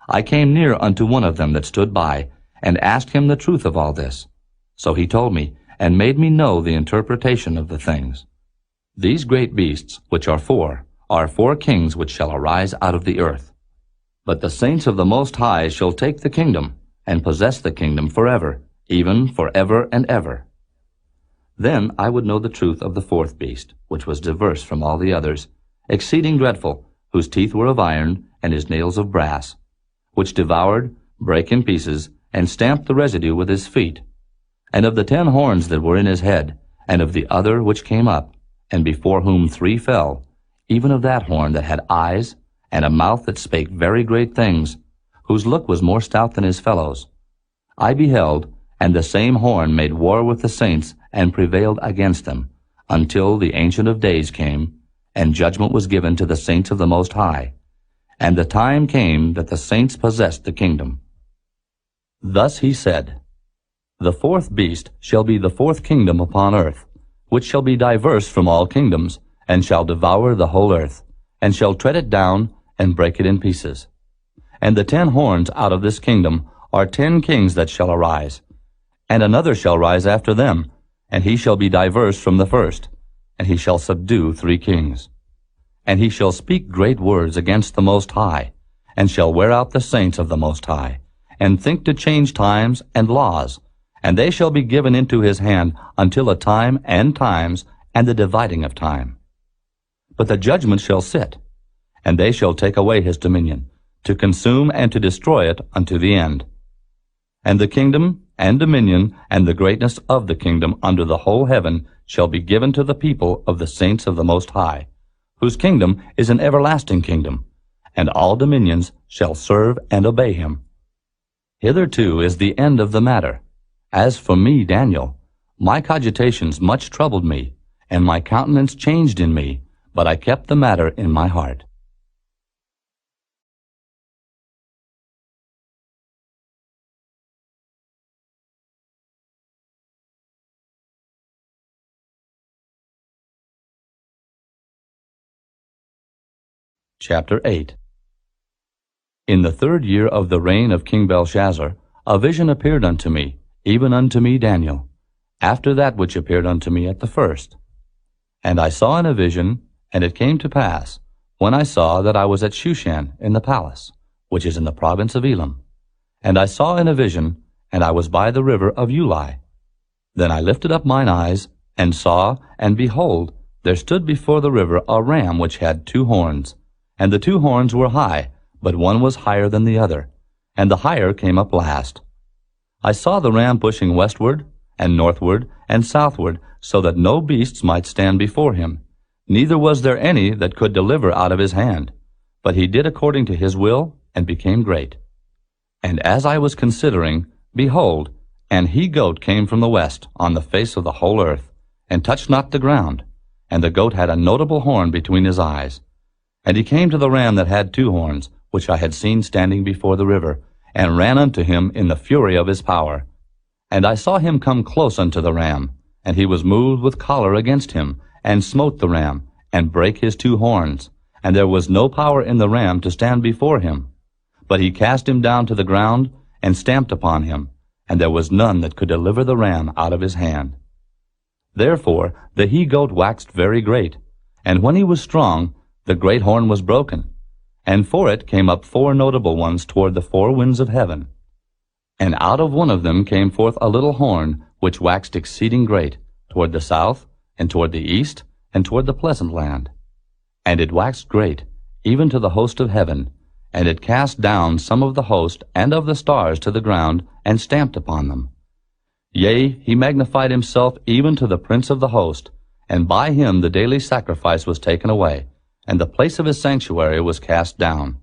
Speaker 2: I came near unto one of them that stood by, and asked him the truth of all this. So he told me, and made me know the interpretation of the things. These great beasts, which are 4, are 4 kings which shall arise out of the earth. But the saints of the Most High shall take the kingdom, and possess the kingdom forever, even forever and ever. Then I would know the truth of the 4th beast, which was diverse from all the others, exceeding dreadful, whose teeth were of iron, and his nails of brass, which devoured, brake in pieces, and stamped the residue with his feet, and of the 10 horns that were in his head, and of the other which came up, and before whom 3 fell, even of that horn that had eyes, and a mouth that spake very great things, whose look was more stout than his fellows. I beheld, and the same horn made war with the saints, and prevailed against them, until the Ancient of Days came, and judgment was given to the saints of the Most High. And the time came that the saints possessed the kingdom. Thus he said, The 4th beast shall be the 4th kingdom upon earth, which shall be diverse from all kingdoms, and shall devour the whole earth, and shall tread it down, and break it in pieces. And the 10 horns out of this kingdom are 10 kings that shall arise, and another shall rise after them, and he shall be diverse from the first, and he shall subdue 3 kings. And he shall speak great words against the Most High, and shall wear out the saints of the Most High, and think to change times and laws, and they shall be given into his hand until a time and times, and the dividing of time. But the judgment shall sit, and they shall take away his dominion, to consume and to destroy it unto the end. And the kingdom and dominion and the greatness of the kingdom under the whole heaven shall be given to the people of the saints of the Most High, whose kingdom is an everlasting kingdom, and all dominions shall serve and obey him. Hitherto is the end of the matter. As for me, Daniel, my cogitations much troubled me, and my countenance changed in me, but I kept the matter in my heart. Chapter 8. In the 3rd year of the reign of King Belshazzar, a vision appeared unto me, even unto me Daniel, after that which appeared unto me at the first. And I saw in a vision, and it came to pass, when I saw that I was at Shushan in the palace, which is in the province of Elam. And I saw in a vision, and I was by the river of Ulai. Then I lifted up mine eyes, and saw, and behold, there stood before the river a ram which had 2 horns. And the 2 horns were high, but one was higher than the other, and the higher came up last. I saw the ram pushing westward, and northward, and southward, so that no beasts might stand before him, neither was there any that could deliver out of his hand. But he did according to his will, and became great. And as I was considering, behold, an he-goat came from the west on the face of the whole earth, and touched not the ground, and the goat had a notable horn between his eyes. And he came to the ram that had 2 horns, which I had seen standing before the river, and ran unto him in the fury of his power. And I saw him come close unto the ram, and he was moved with choler against him, and smote the ram, and brake his 2 horns, and there was no power in the ram to stand before him. But he cast him down to the ground, and stamped upon him, and there was none that could deliver the ram out of his hand. Therefore the he-goat waxed very great, and when he was strong, the great horn was broken, and for it came up 4 notable ones toward the 4 winds of heaven. And out of one of them came forth a little horn, which waxed exceeding great, toward the south, and toward the east, and toward the pleasant land. And it waxed great, even to the host of heaven, and it cast down some of the host and of the stars to the ground, and stamped upon them. Yea, he magnified himself even to the prince of the host, and by him the daily sacrifice was taken away, and the place of his sanctuary was cast down.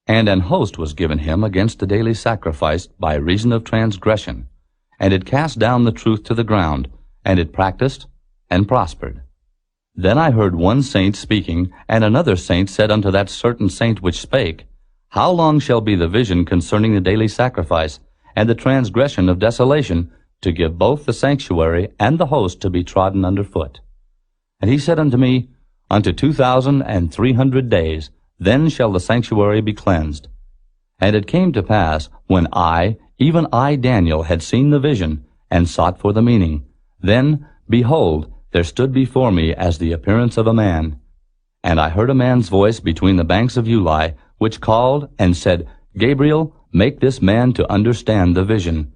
Speaker 2: And an host was given him against the daily sacrifice by reason of transgression, and it cast down the truth to the ground, and it practiced and prospered. Then I heard one saint speaking, and another saint said unto that certain saint which spake, How long shall be the vision concerning the daily sacrifice, and the transgression of desolation, to give both the sanctuary and the host to be trodden under foot? And he said unto me, Unto 2,300 days, then shall the sanctuary be cleansed. And it came to pass, when I, even I Daniel, had seen the vision, and sought for the meaning, then, behold, there stood before me as the appearance of a man. And I heard a man's voice between the banks of Ulai, which called and said, Gabriel, make this man to understand the vision.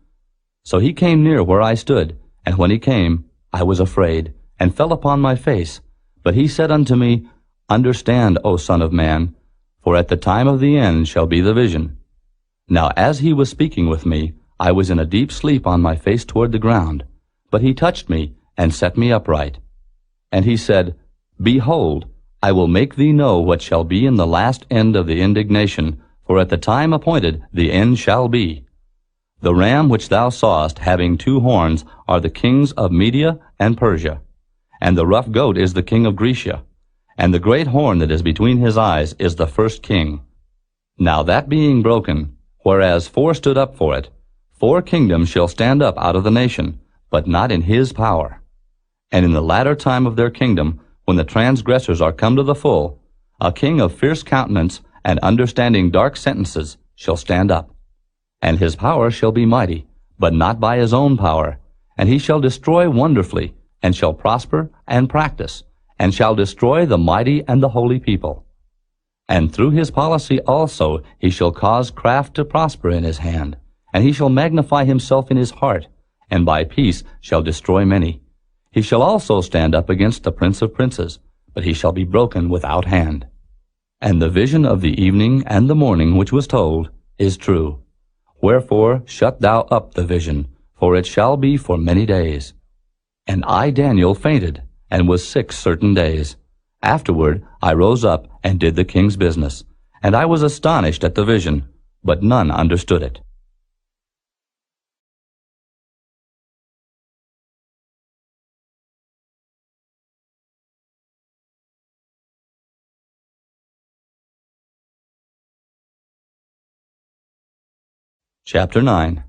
Speaker 2: So he came near where I stood, and when he came, I was afraid, and fell upon my face. But he said unto me, Understand, O Son of Man, for at the time of the end shall be the vision. Now as he was speaking with me, I was in a deep sleep on my face toward the ground. But he touched me, and set me upright. And he said, Behold, I will make thee know what shall be in the last end of the indignation, for at the time appointed the end shall be. The ram which thou sawest having 2 horns are the kings of Media and Persia, and the rough goat is the king of Grecia, and the great horn that is between his eyes is the first king. Now that being broken, whereas 4 stood up for it, 4 kingdoms shall stand up out of the nation, but not in his power. And in the latter time of their kingdom, when the transgressors are come to the full, a king of fierce countenance and understanding dark sentences shall stand up. And his power shall be mighty, but not by his own power. And he shall destroy wonderfully, and shall prosper and practice, and shall destroy the mighty and the holy people. And through his policy also he shall cause craft to prosper in his hand, and he shall magnify himself in his heart, and by peace shall destroy many. He shall also stand up against the prince of princes, but he shall be broken without hand. And the vision of the evening and the morning which was told is true. Wherefore shut thou up the vision, for it shall be for many days. And I, Daniel, fainted, and was sick certain days. Afterward I rose up and did the king's business, and I was astonished at the vision, but none understood it. Chapter 9.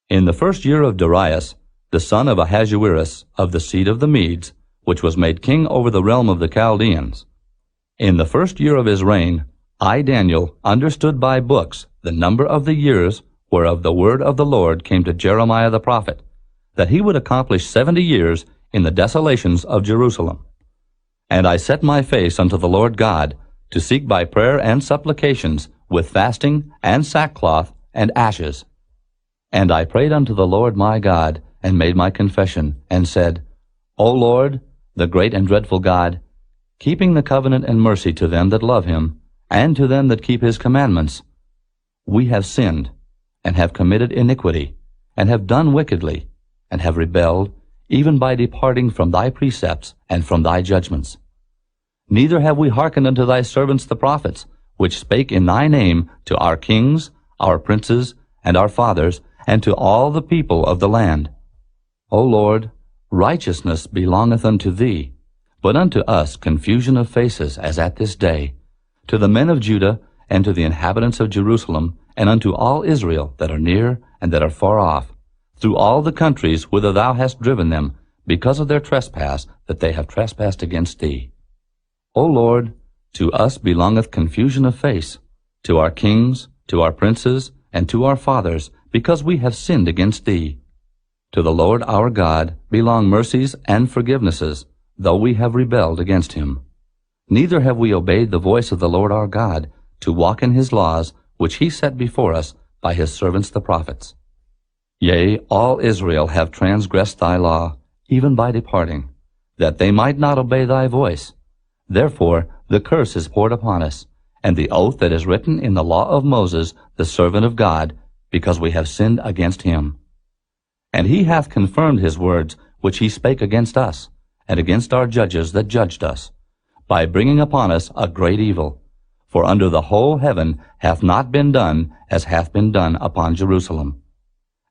Speaker 2: In the first year of Darius, the son of Ahasuerus, of the seed of the Medes, which was made king over the realm of the Chaldeans, in the first year of his reign, I, Daniel, understood by books the number of the years whereof the word of the Lord came to Jeremiah the prophet, that he would accomplish 70 years in the desolations of Jerusalem. And I set my face unto the Lord God, to seek by prayer and supplications, with fasting and sackcloth and ashes. And I prayed unto the Lord my God, and made my confession, and said, O Lord, the great and dreadful God, keeping the covenant and mercy to them that love him, and to them that keep his commandments, we have sinned, and have committed iniquity, and have done wickedly, and have rebelled, even by departing from thy precepts and from thy judgments. Neither have we hearkened unto thy servants the prophets, which spake in thy name to our kings, our princes, and our fathers, and to all the people of the land. O Lord, righteousness belongeth unto thee, but unto us confusion of faces, as at this day, to the men of Judah, and to the inhabitants of Jerusalem, and unto all Israel that are near and that are far off, through all the countries whither thou hast driven them, because of their trespass that they have trespassed against thee. O Lord, to us belongeth confusion of face, to our kings, to our princes, and to our fathers, because we have sinned against thee. To the Lord our God belong mercies and forgivenesses, though we have rebelled against him. Neither have we obeyed the voice of the Lord our God, to walk in his laws, which he set before us by his servants the prophets. Yea, all Israel have transgressed thy law, even by departing, that they might not obey thy voice. Therefore the curse is poured upon us, and the oath that is written in the law of Moses, the servant of God, because we have sinned against him. And he hath confirmed his words, which he spake against us, and against our judges that judged us, by bringing upon us a great evil. For under the whole heaven hath not been done as hath been done upon Jerusalem.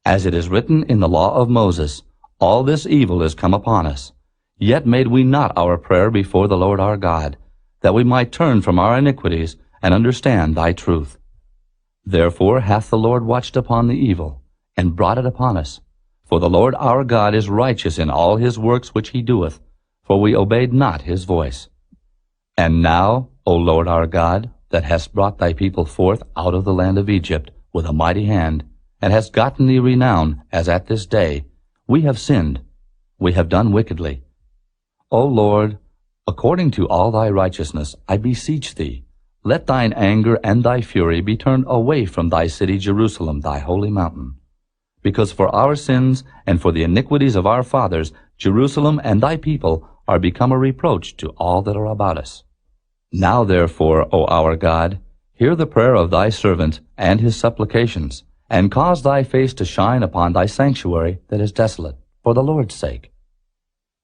Speaker 2: As it is written in the law of Moses, all this evil is come upon us. Yet made we not our prayer before the Lord our God, that we might turn from our iniquities and understand thy truth. Therefore hath the Lord watched upon the evil, and brought it upon us. For the Lord our God is righteous in all his works which he doeth, for we obeyed not his voice. And now, O Lord our God, that hast brought thy people forth out of the land of Egypt with a mighty hand, and hast gotten thee renown, as at this day, we have sinned, we have done wickedly. O Lord, according to all thy righteousness, I beseech thee, let thine anger and thy fury be turned away from thy city Jerusalem, thy holy mountain. Because for our sins and for the iniquities of our fathers, Jerusalem and thy people are become a reproach to all that are about us. Now therefore, O our God, hear the prayer of thy servant and his supplications, and cause thy face to shine upon thy sanctuary that is desolate, for the Lord's sake.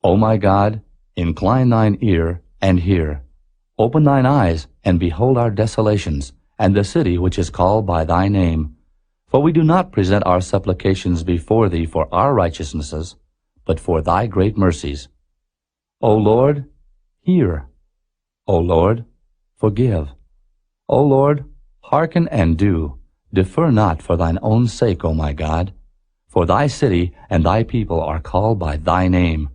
Speaker 2: O my God, incline thine ear, and hear. Open thine eyes, and behold our desolations, and the city which is called by thy name. For we do not present our supplications before thee for our righteousnesses, but for thy great mercies. O Lord, hear. O Lord, forgive. O Lord, hearken and do. Defer not for thine own sake, O my God. For thy city and thy people are called by thy name.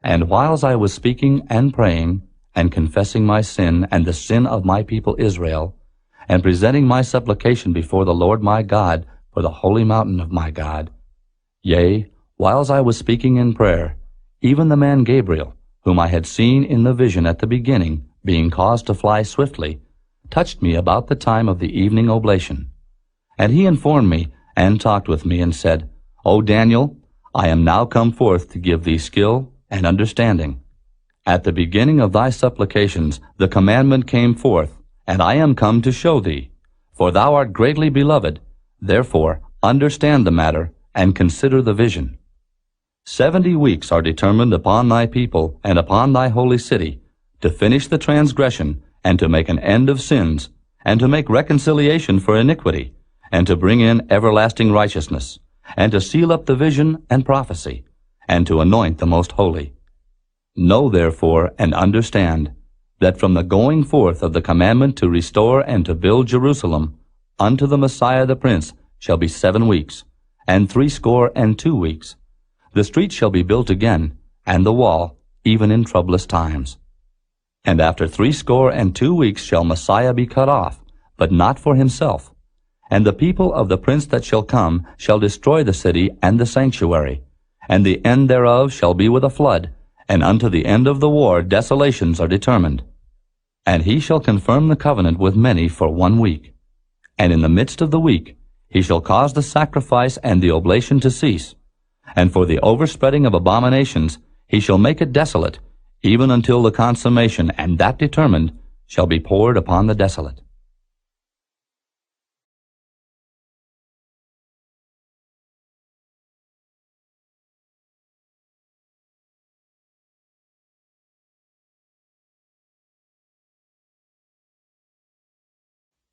Speaker 2: And whiles I was speaking and praying, and confessing my sin and the sin of my people Israel, and presenting my supplication before the Lord my God for the holy mountain of my God, yea, whiles I was speaking in prayer, even the man Gabriel, whom I had seen in the vision at the beginning, being caused to fly swiftly, touched me about the time of the evening oblation. And he informed me, and talked with me, and said, O Daniel, I am now come forth to give thee skill and understanding. At the beginning of thy supplications the commandment came forth, and I am come to show thee. For thou art greatly beloved, therefore understand the matter, and consider the vision. 70 weeks are determined upon thy people and upon thy holy city, to finish the transgression, and to make an end of sins, and to make reconciliation for iniquity, and to bring in everlasting righteousness, and to seal up the vision and prophecy, and to anoint the most holy. Know therefore and understand that from the going forth of the commandment to restore and to build Jerusalem unto the Messiah the Prince shall be 7 weeks, and 62 weeks. The street shall be built again, and the wall, even in troublous times. And after 62 weeks shall Messiah be cut off, but not for himself. And the people of the prince that shall come shall destroy the city and the sanctuary, and the end thereof shall be with a flood, and unto the end of the war desolations are determined. And he shall confirm the covenant with many for 1 week. And in the midst of the week he shall cause the sacrifice and the oblation to cease. And for the overspreading of abominations he shall make it desolate, even until the consummation, and that determined, shall be poured upon the desolate.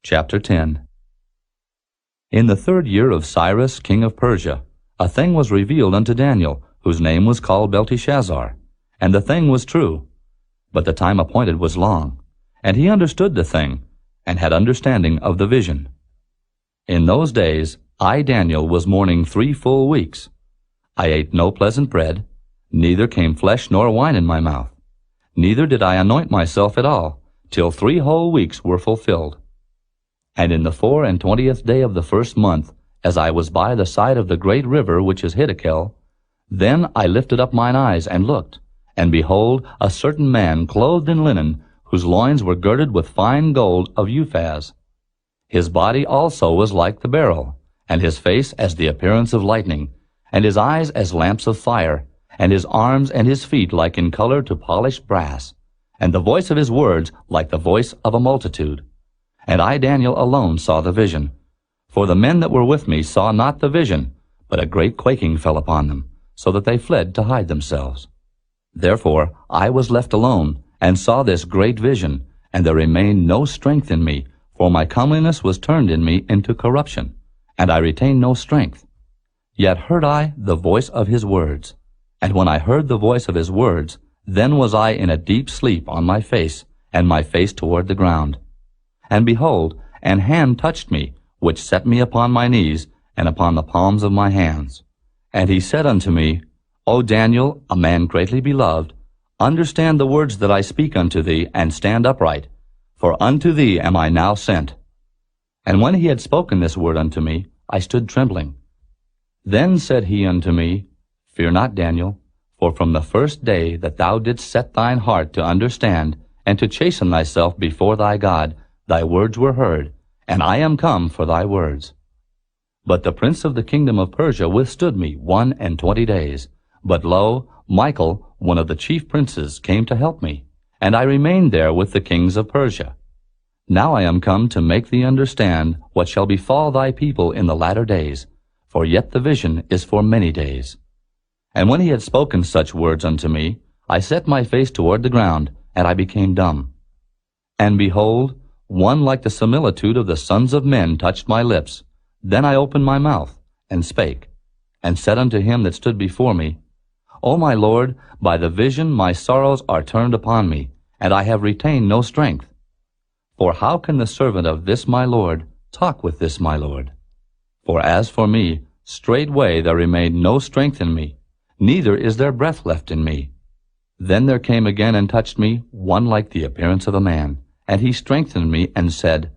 Speaker 2: Chapter 10. In the 3rd year of Cyrus king of Persia, a thing was revealed unto Daniel, whose name was called Belteshazzar. And the thing was true. But the time appointed was long. And he understood the thing, and had understanding of the vision. In those days I, Daniel, was mourning 3 full weeks. I ate no pleasant bread, neither came flesh nor wine in my mouth. Neither did I anoint myself at all, till 3 whole weeks were fulfilled. And in the 24th day of the 1st month, as I was by the side of the great river which is Hiddekel, then I lifted up mine eyes and looked, and behold, a certain man clothed in linen, whose loins were girded with fine gold of Uphaz. His body also was like the beryl, and his face as the appearance of lightning, and his eyes as lamps of fire, and his arms and his feet like in color to polished brass, and the voice of his words like the voice of a multitude. And I, Daniel, alone saw the vision. For the men that were with me saw not the vision, but a great quaking fell upon them, so that they fled to hide themselves. Therefore I was left alone, and saw this great vision, and there remained no strength in me, for my comeliness was turned in me into corruption, and I retained no strength. Yet heard I the voice of his words. And when I heard the voice of his words, then was I in a deep sleep on my face, and my face toward the ground. And behold, an hand touched me, which set me upon my knees, and upon the palms of my hands. And he said unto me, O Daniel, a man greatly beloved, understand the words that I speak unto thee, and stand upright, for unto thee am I now sent. And when he had spoken this word unto me, I stood trembling. Then said he unto me, Fear not, Daniel, for from the first day that thou didst set thine heart to understand, and to chasten thyself before thy God, thy words were heard, and I am come for thy words. But the prince of the kingdom of Persia withstood me 21 days. But lo, Michael, one of the chief princes, came to help me, and I remained there with the kings of Persia. Now I am come to make thee understand what shall befall thy people in the latter days, for yet the vision is for many days. And when he had spoken such words unto me, I set my face toward the ground, and I became dumb. And behold, one like the similitude of the sons of men touched my lips. Then I opened my mouth, and spake, and said unto him that stood before me, O my Lord, by the vision my sorrows are turned upon me, and I have retained no strength. For how can the servant of this my Lord talk with this my Lord? For as for me, straightway there remained no strength in me, neither is there breath left in me. Then there came again and touched me one like the appearance of a man, and he strengthened me, and said,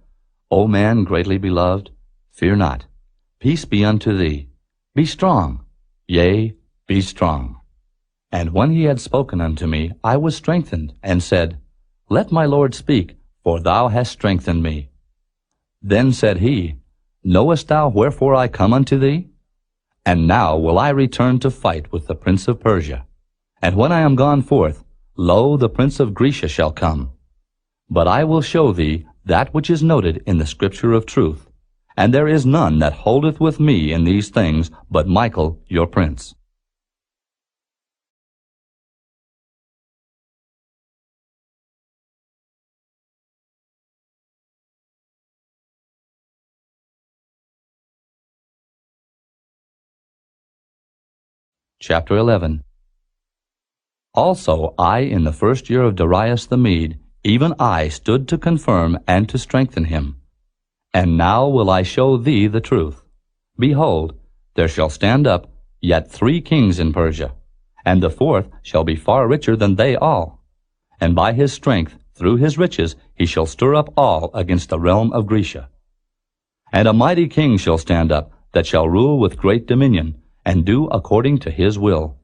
Speaker 2: O man greatly beloved, fear not. Peace be unto thee. Be strong, yea, be strong. And when he had spoken unto me, I was strengthened, and said, Let my Lord speak, for thou hast strengthened me. Then said he, Knowest thou wherefore I come unto thee? And now will I return to fight with the prince of Persia. And when I am gone forth, lo, the prince of Grecia shall come. But I will show thee that which is noted in the scripture of truth, and there is none that holdeth with me in these things but Michael your prince. Chapter 11. Also I, in the first year of Darius the Mede, even I stood to confirm and to strengthen him. And now will I show thee the truth. Behold, there shall stand up yet 3 kings in Persia, and the 4th shall be far richer than they all. And by his strength, through his riches, he shall stir up all against the realm of Grecia. And a mighty king shall stand up, that shall rule with great dominion, and do according to his will.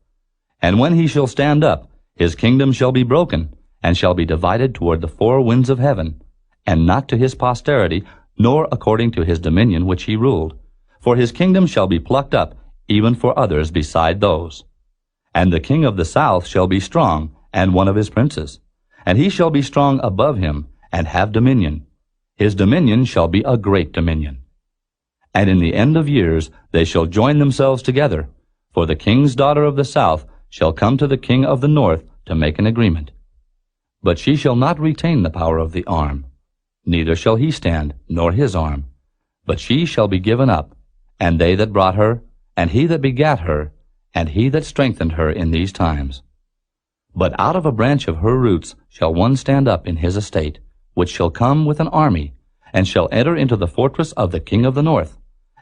Speaker 2: And when he shall stand up, his kingdom shall be broken, and shall be divided toward the 4 winds of heaven, and not to his posterity, nor according to his dominion which he ruled. For his kingdom shall be plucked up, even for others beside those. And the king of the south shall be strong, and one of his princes. And he shall be strong above him, and have dominion. His dominion shall be a great dominion. And in the end of years they shall join themselves together, for the king's daughter of the south shall come to the king of the north to make an agreement. But she shall not retain the power of the arm, neither shall he stand, nor his arm. But she shall be given up, and they that brought her, and he that begat her, and he that strengthened her in these times. But out of a branch of her roots shall one stand up in his estate, which shall come with an army, and shall enter into the fortress of the king of the north,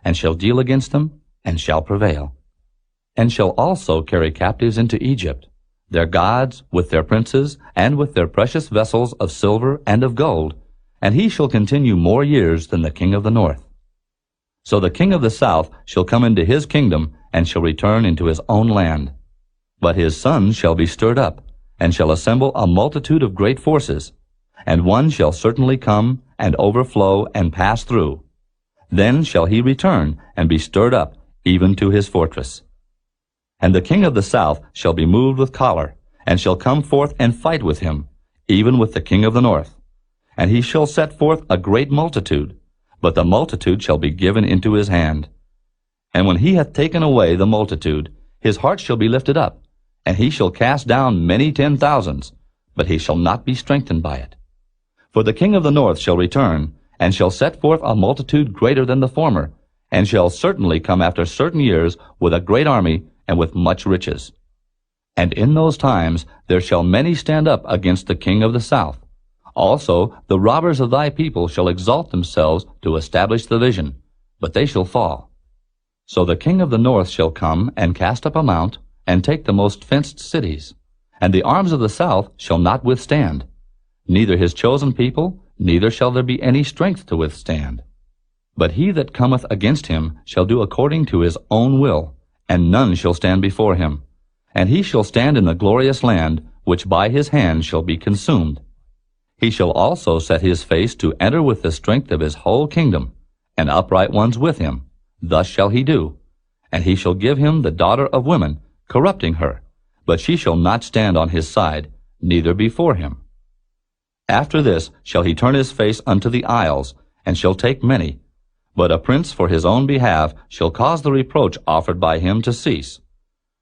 Speaker 2: and shall deal against them, and shall prevail. And shall also carry captives into Egypt, their gods, with their princes, and with their precious vessels of silver and of gold, and he shall continue more years than the king of the north. So the king of the south shall come into his kingdom, and shall return into his own land. But his sons shall be stirred up, and shall assemble a multitude of great forces, and one shall certainly come, and overflow, and pass through. Then shall he return, and be stirred up, even to his fortress. And the king of the south shall be moved with choler, and shall come forth and fight with him, even with the king of the north. And he shall set forth a great multitude, but the multitude shall be given into his hand. And when he hath taken away the multitude, his heart shall be lifted up, and he shall cast down many 10,000s, but he shall not be strengthened by it. For the king of the north shall return, and shall set forth a multitude greater than the former, and shall certainly come after certain years with a great army, and with much riches. And in those times there shall many stand up against the king of the south. Also the robbers of thy people shall exalt themselves to establish the vision, but they shall fall. So the king of the north shall come, and cast up a mount, and take the most fenced cities. And the arms of the south shall not withstand, neither his chosen people, neither shall there be any strength to withstand. But he that cometh against him shall do according to his own will, and none shall stand before him. And he shall stand in the glorious land, which by his hand shall be consumed. He shall also set his face to enter with the strength of his whole kingdom, and upright ones with him. Thus shall he do. And he shall give him the daughter of women, corrupting her, but she shall not stand on his side, neither before him. After this shall he turn his face unto the isles, and shall take many. But a prince for his own behalf shall cause the reproach offered by him to cease.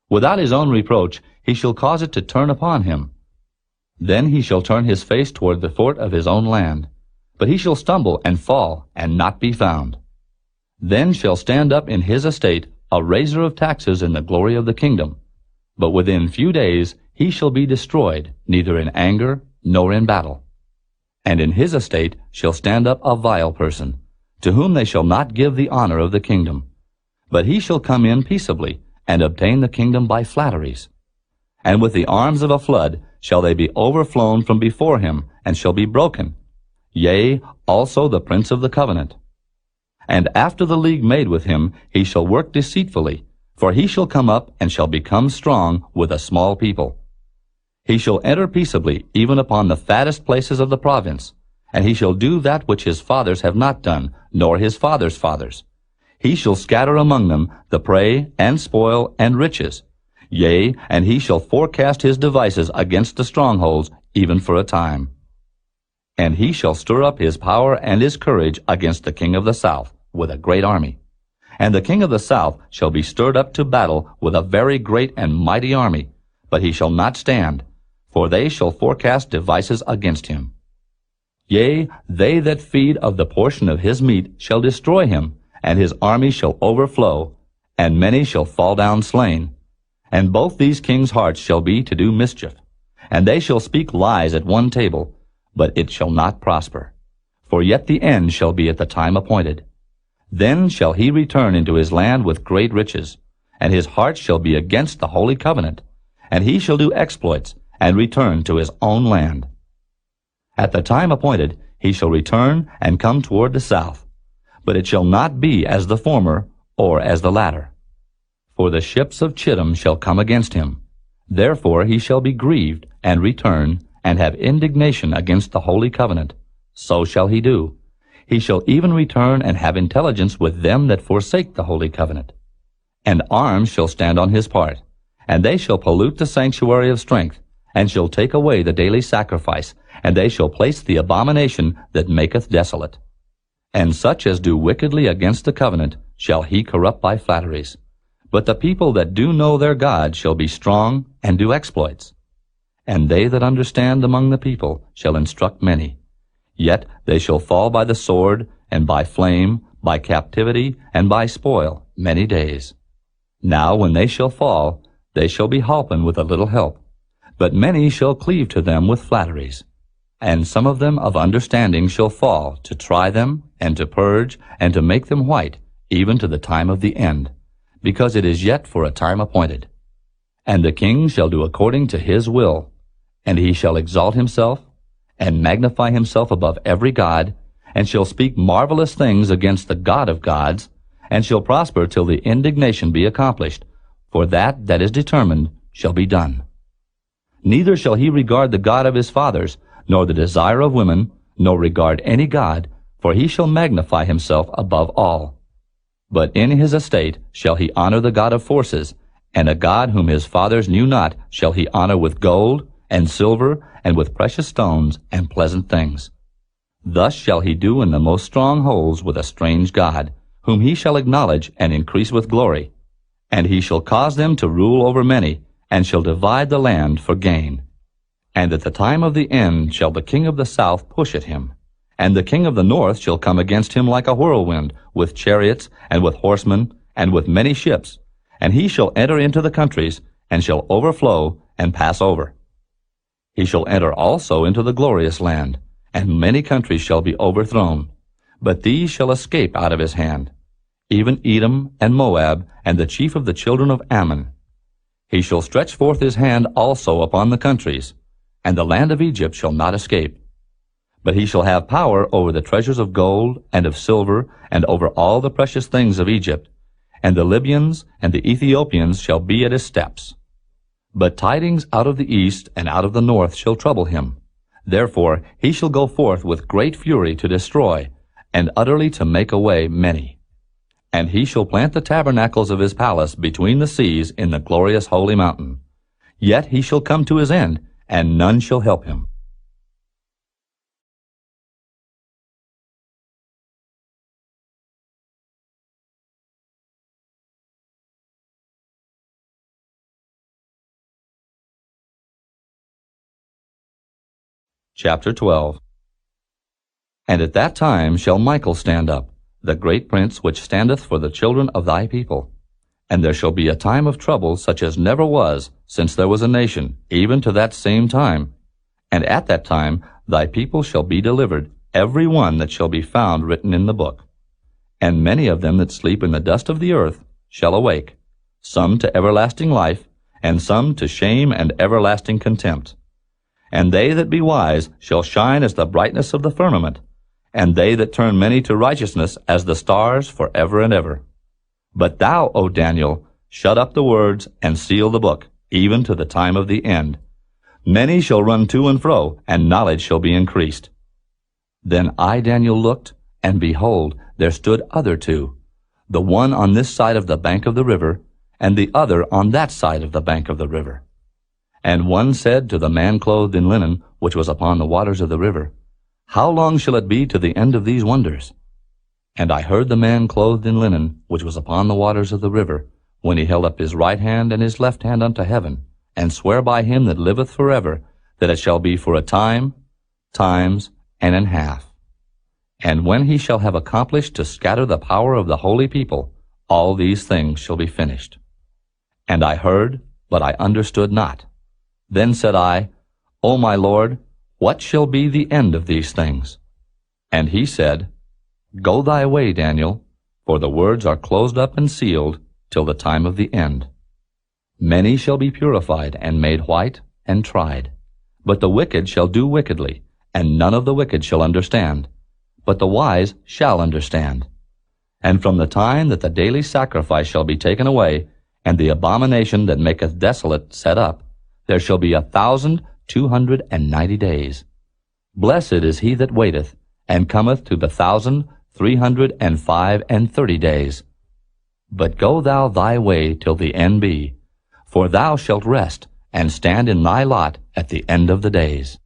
Speaker 2: Without his own reproach he shall cause it to turn upon him. Then he shall turn his face toward the fort of his own land. But he shall stumble and fall, and not be found. Then shall stand up in his estate a raiser of taxes in the glory of the kingdom. But within few days he shall be destroyed, neither in anger nor in battle. And in his estate shall stand up a vile person, to whom they shall not give the honor of the kingdom. But he shall come in peaceably, and obtain the kingdom by flatteries. And with the arms of a flood shall they be overflown from before him, and shall be broken. Yea, also the prince of the covenant. And after the league made with him, he shall work deceitfully, for he shall come up and shall become strong with a small people. He shall enter peaceably even upon the fattest places of the province, and he shall do that which his fathers have not done, nor his fathers' fathers. He shall scatter among them the prey and spoil and riches. Yea, and he shall forecast his devices against the strongholds, even for a time. And he shall stir up his power and his courage against the king of the south, with a great army. And the king of the south shall be stirred up to battle with a very great and mighty army, but he shall not stand, for they shall forecast devices against him. Yea, they that feed of the portion of his meat shall destroy him, and his army shall overflow, and many shall fall down slain. And both these kings' hearts shall be to do mischief, and they shall speak lies at one table, but it shall not prosper. For yet the end shall be at the time appointed. Then shall he return into his land with great riches, and his heart shall be against the holy covenant, and he shall do exploits, and return to his own land. At the time appointed he shall return and come toward the south, but it shall not be as the former, or as the latter. For the ships of Chittim shall come against him. Therefore he shall be grieved, and return, and have indignation against the holy covenant. So shall he do. He shall even return and have intelligence with them that forsake the holy covenant. And arms shall stand on his part, and they shall pollute the sanctuary of strength, and shall take away the daily sacrifice, and they shall place the abomination that maketh desolate. And such as do wickedly against the covenant shall he corrupt by flatteries. But the people that do know their God shall be strong, and do exploits. And they that understand among the people shall instruct many. Yet they shall fall by the sword, and by flame, by captivity, and by spoil, many days. Now when they shall fall, they shall be holpen with a little help. But many shall cleave to them with flatteries. And some of them of understanding shall fall, to try them, and to purge, and to make them white, even to the time of the end, because it is yet for a time appointed. And the king shall do according to his will, and he shall exalt himself, and magnify himself above every god, and shall speak marvelous things against the God of gods, and shall prosper till the indignation be accomplished, for that is determined shall be done. Neither shall he regard the God of his fathers, nor the desire of women, nor regard any god, for he shall magnify himself above all. But in his estate shall he honor the God of forces, and a God whom his fathers knew not shall he honor with gold, and silver, and with precious stones, and pleasant things. Thus shall he do in the most strongholds with a strange God, whom he shall acknowledge and increase with glory. And he shall cause them to rule over many, and shall divide the land for gain. And at the time of the end shall the king of the south push at him, and the king of the north shall come against him like a whirlwind, with chariots, and with horsemen, and with many ships. And he shall enter into the countries, and shall overflow, and pass over. He shall enter also into the glorious land, and many countries shall be overthrown. But these shall escape out of his hand, even Edom and Moab, and the chief of the children of Ammon. He shall stretch forth his hand also upon the countries, and the land of Egypt shall not escape. But he shall have power over the treasures of gold and of silver, and over all the precious things of Egypt. And the Libyans and the Ethiopians shall be at his steps. But tidings out of the east and out of the north shall trouble him. Therefore he shall go forth with great fury to destroy, and utterly to make away many. And he shall plant the tabernacles of his palace between the seas in the glorious holy mountain. Yet he shall come to his end, and none shall help him. Chapter 12. And at that time shall Michael stand up, the great prince which standeth for the children of thy people. And there shall be a time of trouble such as never was since there was a nation, even to that same time. And at that time thy people shall be delivered, every one that shall be found written in the book. And many of them that sleep in the dust of the earth shall awake, some to everlasting life, and some to shame and everlasting contempt. And they that be wise shall shine as the brightness of the firmament, and they that turn many to righteousness as the stars forever and ever. But thou, O Daniel, shut up the words and seal the book, even to the time of the end. Many shall run to and fro, and knowledge shall be increased. Then I, Daniel, looked, and behold, there stood other two, the one on this side of the bank of the river, and the other on that side of the bank of the river. And one said to the man clothed in linen, which was upon the waters of the river, How long shall it be to the end of these wonders? And I heard the man clothed in linen, which was upon the waters of the river, when he held up his right hand and his left hand unto heaven, and swear by him that liveth forever, that it shall be for a time, times, and an half. And when he shall have accomplished to scatter the power of the holy people, all these things shall be finished. And I heard, but I understood not. Then said I, O my Lord, what shall be the end of these things? And he said, Go thy way, Daniel, for the words are closed up and sealed till the time of the end. Many shall be purified and made white and tried. But the wicked shall do wickedly, and none of the wicked shall understand. But the wise shall understand. And from the time that the daily sacrifice shall be taken away, and the abomination that maketh desolate set up, there shall be 1,290 days. Blessed is he that waiteth, and cometh to the 1,335 days. But go thou thy way till the end be, for thou shalt rest, and stand in thy lot at the end of the days.